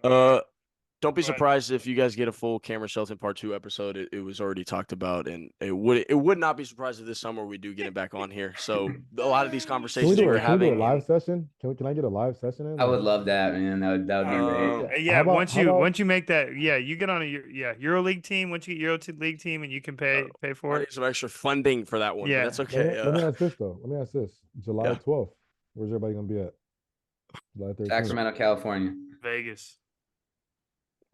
Don't be Go ahead. surprised if you guys get a full Cameron Shelton Part 2 episode. It was already talked about, and it would not be surprised if this summer we do get it back on here. So a lot of these Can we conversations do we're it? Can we do a having. live session? Can I get a live session in? I would love that, man. That would be great. yeah, How about- once how you about- once you make that, you get on a EuroLeague team. Once you get League team, and you can pay for I it. need some extra funding for that one. Yeah. But that's Let okay. me ask this though. Let me ask this. July Yeah. 12th. Where's everybody gonna be at? July 13th. Sacramento, California. Vegas.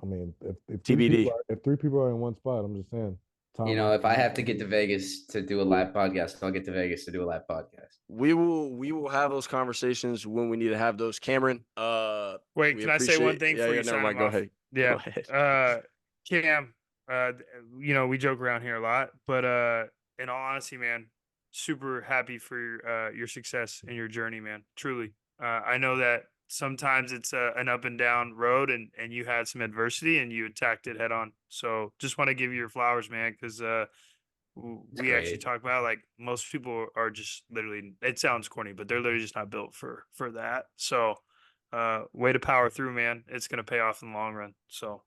I mean, if TBD. three people are in one spot, I'm just saying. If I have to get to Vegas to do a live podcast, I'll get to Vegas to do a live podcast. We will have those conversations when we need to have those. Cameron, Wait, we can I say one appreciate- thing yeah, before yeah, you never sign mind. them Go off? ahead. Yeah. Go ahead. Cam, we joke around here a lot, but in all honesty, man, super happy for your success and your journey, man. Truly. I know that sometimes it's an up and down road, and you had some adversity and you attacked it head on. So just want to give you your flowers, man, because we actually great. talk about, like, most people are just literally, it sounds corny, but they're literally just not built for that. So way to power through, man. It's going to pay off in the long run. So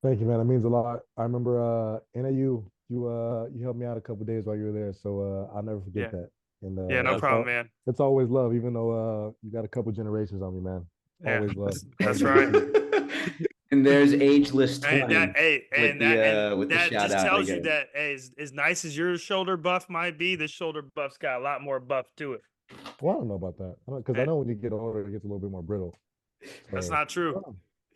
Thank you, man. That means a lot. I remember NAU, you helped me out a couple days while you were there, so I'll never forget Yeah. that. And yeah, no it's problem, al- man. It's always love, even though you got a couple generations on me, man. Yeah, Always love. that's right. And there's ageless Hey, twin that, hey, with and the that, with the that shout just out. tells you that, hey, as nice as your shoulder buff might be, this shoulder buff's got a lot more buff to it. Well, I don't know about that. Because I know when you get older, it gets a little bit more brittle. That's So, not true.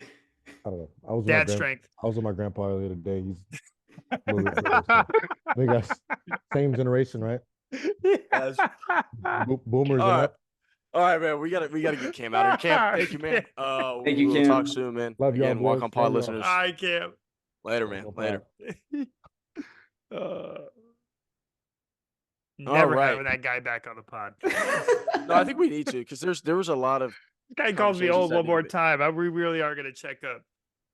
I don't know. I was with Dad strength. I was with my grandpa the other day. He's a little bit brittle. So. I think that's same generation, right? Yes. Boomers All and right. up. All right, man. We gotta get Cam out of here. Cam, thank you, man. Thank you, we'll Cam. talk soon, man. Love y'all, Again, walk boys. on pod Love y'all. listeners. I can't. Later, man. Walk on Later. Never right. having that guy back on the pod. No, I think we need to, because there was a lot of. This guy calls me Conversations old that one need more to be- time. We really are gonna check up.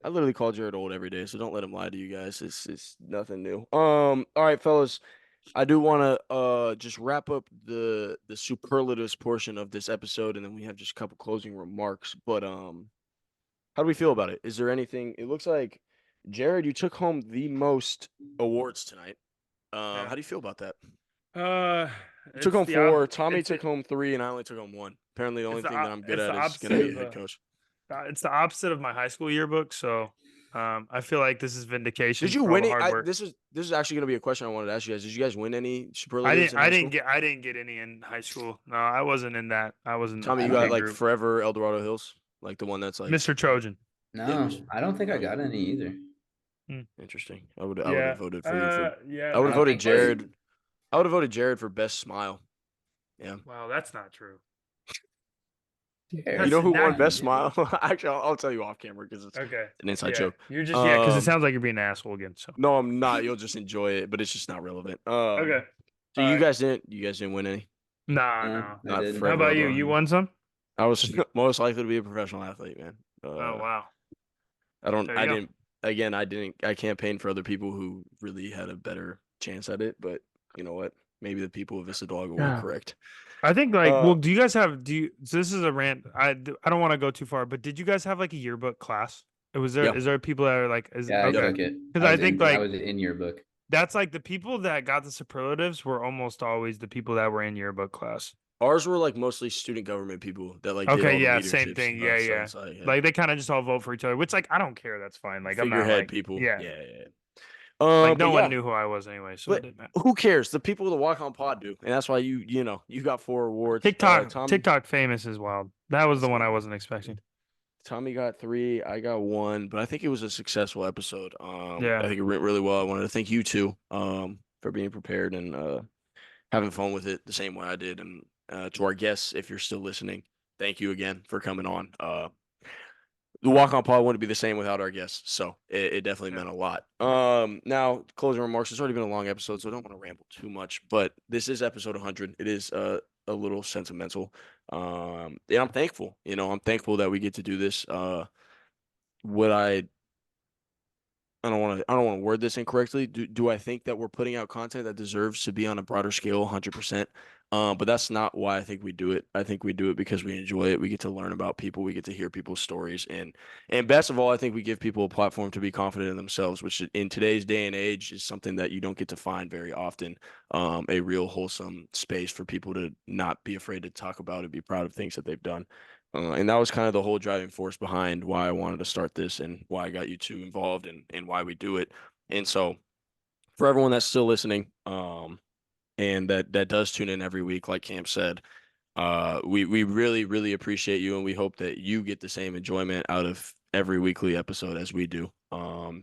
I literally call Jared old every day, so don't let him lie to you guys. It's nothing new. All right, fellas. I do want to just wrap up the superlatives portion of this episode, and then we have just a couple closing remarks. But how do we feel about it? Is there anything? It looks like Jared, you took home the most awards tonight. Yeah. How do you feel about that? You It's took home the 4. op- Tommy it's took the- home 3, and I only took home 1. Apparently, the only It's the thing that op- I'm good it's at the is opposite gonna be of, a head coach. It's the opposite of my high school yearbook. So I feel like this is vindication. Did you for all win the it? hard work. This is actually gonna be a question I wanted to ask you guys. Did you guys win any superlatives? I didn't get any in high school. No, I wasn't in that. I wasn't. Tommy, I you don't got think like group. Forever El Dorado Hills, like the one that's like Mr. Trojan. No, I don't think I got any either. interesting. I would have voted for you for. Yeah. I would I have don't voted think Jared. I would have voted Jared for best smile. Yeah. Wow, that's not true. Yeah. You know who won That's- best smile? Actually, I'll tell you off camera because it's Okay. an inside Yeah. joke. You're just because it Um, sounds like you're being an asshole again. So No, I'm not. You'll just enjoy it, but it's just not relevant. okay. So you Alright. guys didn't win any. Nah, No, no. I Not didn't. for How about you? Forever. You won some? I was most likely to be a professional athlete, man. Oh wow. I don't. There you I go. didn't. Again, I didn't. I campaigned for other people who really had a better chance at it. But you know what? Maybe the people of Isadoga were Yeah. correct. I think like Uh, well, do you guys have so this is a rant. I don't want to go too far, but did you guys have like a yearbook class? Was there Yeah. is there people that are like Yeah, I okay. took it. 'Cause I was think, in, like- I was in your book. That's like the people that got the superlatives were almost always the people that were in yearbook class. Ours were like mostly student government people that like. did Okay, all the yeah, same leaderships thing. and Yeah, stuff, yeah. so it's Like they kind of just all vote for each other, which like I don't care. That's fine. Like I'm not figurehead like people. Yeah. Yeah. Like but no one yeah, knew who I was anyway, so but it didn't matter. who cares? The people that walk on pod do, and that's why you got 4 awards. TikTok TikTok famous is wild. That was the one I wasn't expecting. Tommy got 3, I got 1, but I think it was a successful episode. Yeah. I think it went really well. I wanted to thank you too, for being prepared and having fun with it the same way I did, and To our guests, if you're still listening, thank you again for coming on. The walk on pod wouldn't be the same without our guests, so it definitely meant a lot. Now closing remarks. It's already been a long episode, so I don't want to ramble too much. But this is episode 100. It is a little sentimental. And I'm thankful. I'm thankful that we get to do this. What I don't want to word this incorrectly. Do I think that we're putting out content that deserves to be on a broader scale 100%? But that's not why I think we do it. I think we do it because we enjoy it. We get to learn about people. We get to hear people's stories, and best of all, I think we give people a platform to be confident in themselves, which in today's day and age is something that you don't get to find very often. A real wholesome space for people to not be afraid to talk about and be proud of things that they've done. And that was kind of the whole driving force behind why I wanted to start this and why I got you two involved and why we do it. And so for everyone that's still listening, and that does tune in every week, like Cam said, we really, really appreciate you, and we hope that you get the same enjoyment out of every weekly episode as we do.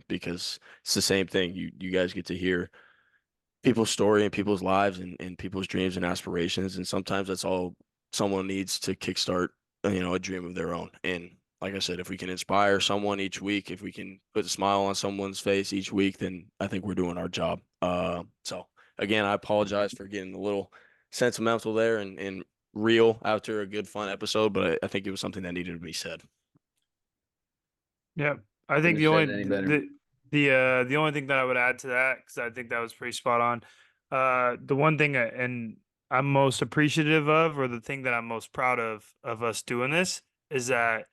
Because it's the same thing. You guys get to hear people's story and people's lives and people's dreams and aspirations. And sometimes that's all someone needs to kickstart, a dream of their own. And like I said, if we can inspire someone each week, if we can put a smile on someone's face each week, then I think we're doing our job. So again, I apologize for getting a little sentimental there and real after a good fun episode, but I think it was something that needed to be said. Yeah, I think Couldn't have said any better. the only thing that I would add to that, because I think that was pretty spot on. The one thing and I'm most appreciative of, or the thing that I'm most proud of us doing this, is that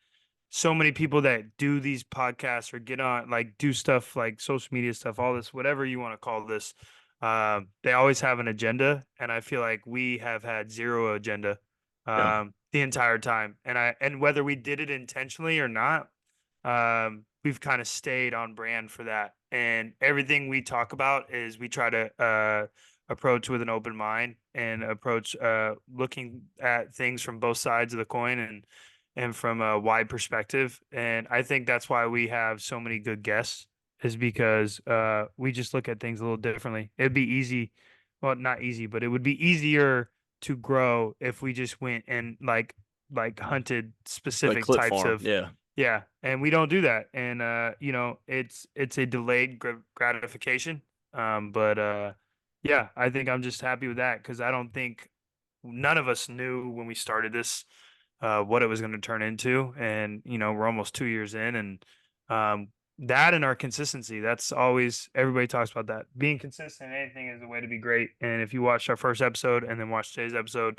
so many people that do these podcasts or get on, like, do stuff like social media stuff, all this, whatever you want to call this, they always have an agenda, and I feel like we have had zero agenda Yeah. the entire time, and whether we did it intentionally or not, we've kind of stayed on brand for that. And everything we talk about is we try to approach with an open mind and approach looking at things from both sides of the coin and from a wide perspective. And I think that's why we have so many good guests, is because we just look at things a little differently. It'd be easy, well, not easy, but it would be easier to grow if we just went and like hunted Like specific clip types farm. of, Yeah. yeah, and we don't do that. And it's a delayed gratification. But yeah, I think I'm just happy with that, because I don't think none of us knew when we started this what it was going to turn into. And we're almost 2 years in, and that and our consistency, that's always, everybody talks about that. Being consistent in anything is a way to be great. And if you watched our first episode and then watched today's episode,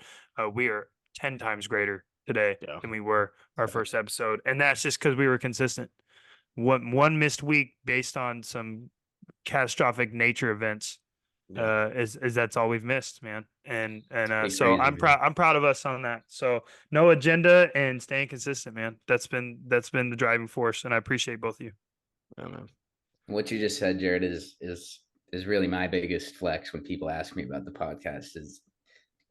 we are 10 times greater today Yeah. than we were our first episode. And that's just because we were consistent. One missed week based on some catastrophic nature events is that's all we've missed, man. And Pretty so crazy, man. I'm proud of us on that. So no agenda and staying consistent, man. That's been the driving force, and I appreciate both of you. Yeah, man. What you just said, Jared, is really my biggest flex when people ask me about the podcast. Is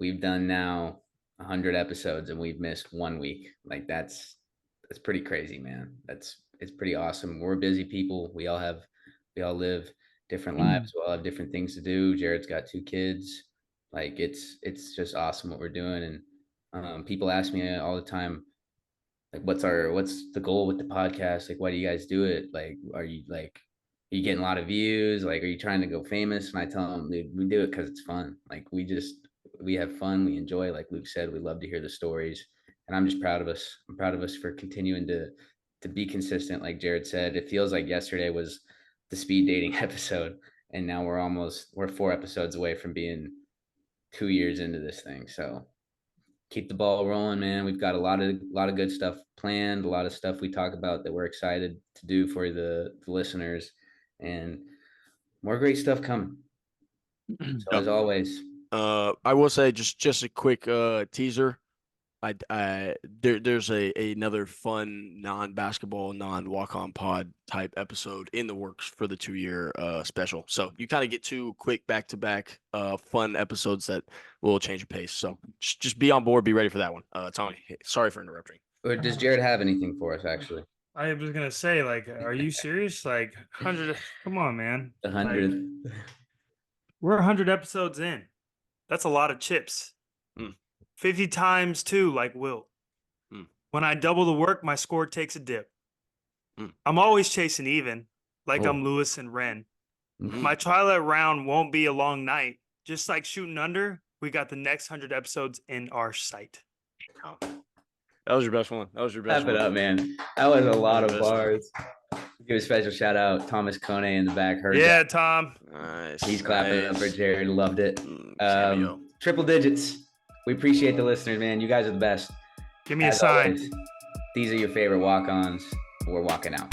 we've done now 100 episodes and we've missed 1 week. Like that's pretty crazy, man. It's pretty awesome. We're busy people. We all live different lives. We all have different things to do. Jared's got 2 kids. Like it's just awesome what we're doing. And people ask me all the time, like, what's the goal with the podcast? Like, why do you guys do it? Like, are you getting a lot of views? Like, are you trying to go famous? And I tell them, dude, we do it because it's fun. Like, we have fun. We enjoy, like Luke said, we love to hear the stories. And I'm just proud of us. I'm proud of us for continuing to be consistent. Like Jared said, it feels like yesterday was the speed dating episode. And now we're 4 episodes away from being 2 years into this thing. So keep the ball rolling, man. We've got a lot of good stuff planned, a lot of stuff we talk about that we're excited to do for the listeners, and more great stuff coming. So as always, I will say just a quick teaser. There's another fun non-basketball, non-walk-on pod type episode in the works for the 2-year special. So you kind of get 2 quick back-to-back fun episodes that will change your pace. So just be on board, be ready for that one. Tommy, sorry for interrupting. or does Jared have anything for us? Actually, I was gonna say, like, are you serious? Like 100? Come on, man. the 100th. We're 100 episodes in. That's a lot of chips. 50 times 2 like Will. When I double the work, my score takes a dip. I'm always chasing even, like I'm Lewis and Ren. My twilight round won't be a long night. Just like shooting under, we got the next 100 episodes in our sight. That was your best one. That was your best Clap one. it up, man. That was a lot of best bars. Give a special shout out, Thomas Kone in the back. Heard Yeah, that. Tom. Nice. He's clapping it up for Jared. Loved it. Cameo. Triple digits. We appreciate the listeners, man. You guys are the best. Give me a As sign. always, these are your favorite walk-ons. We're walking out.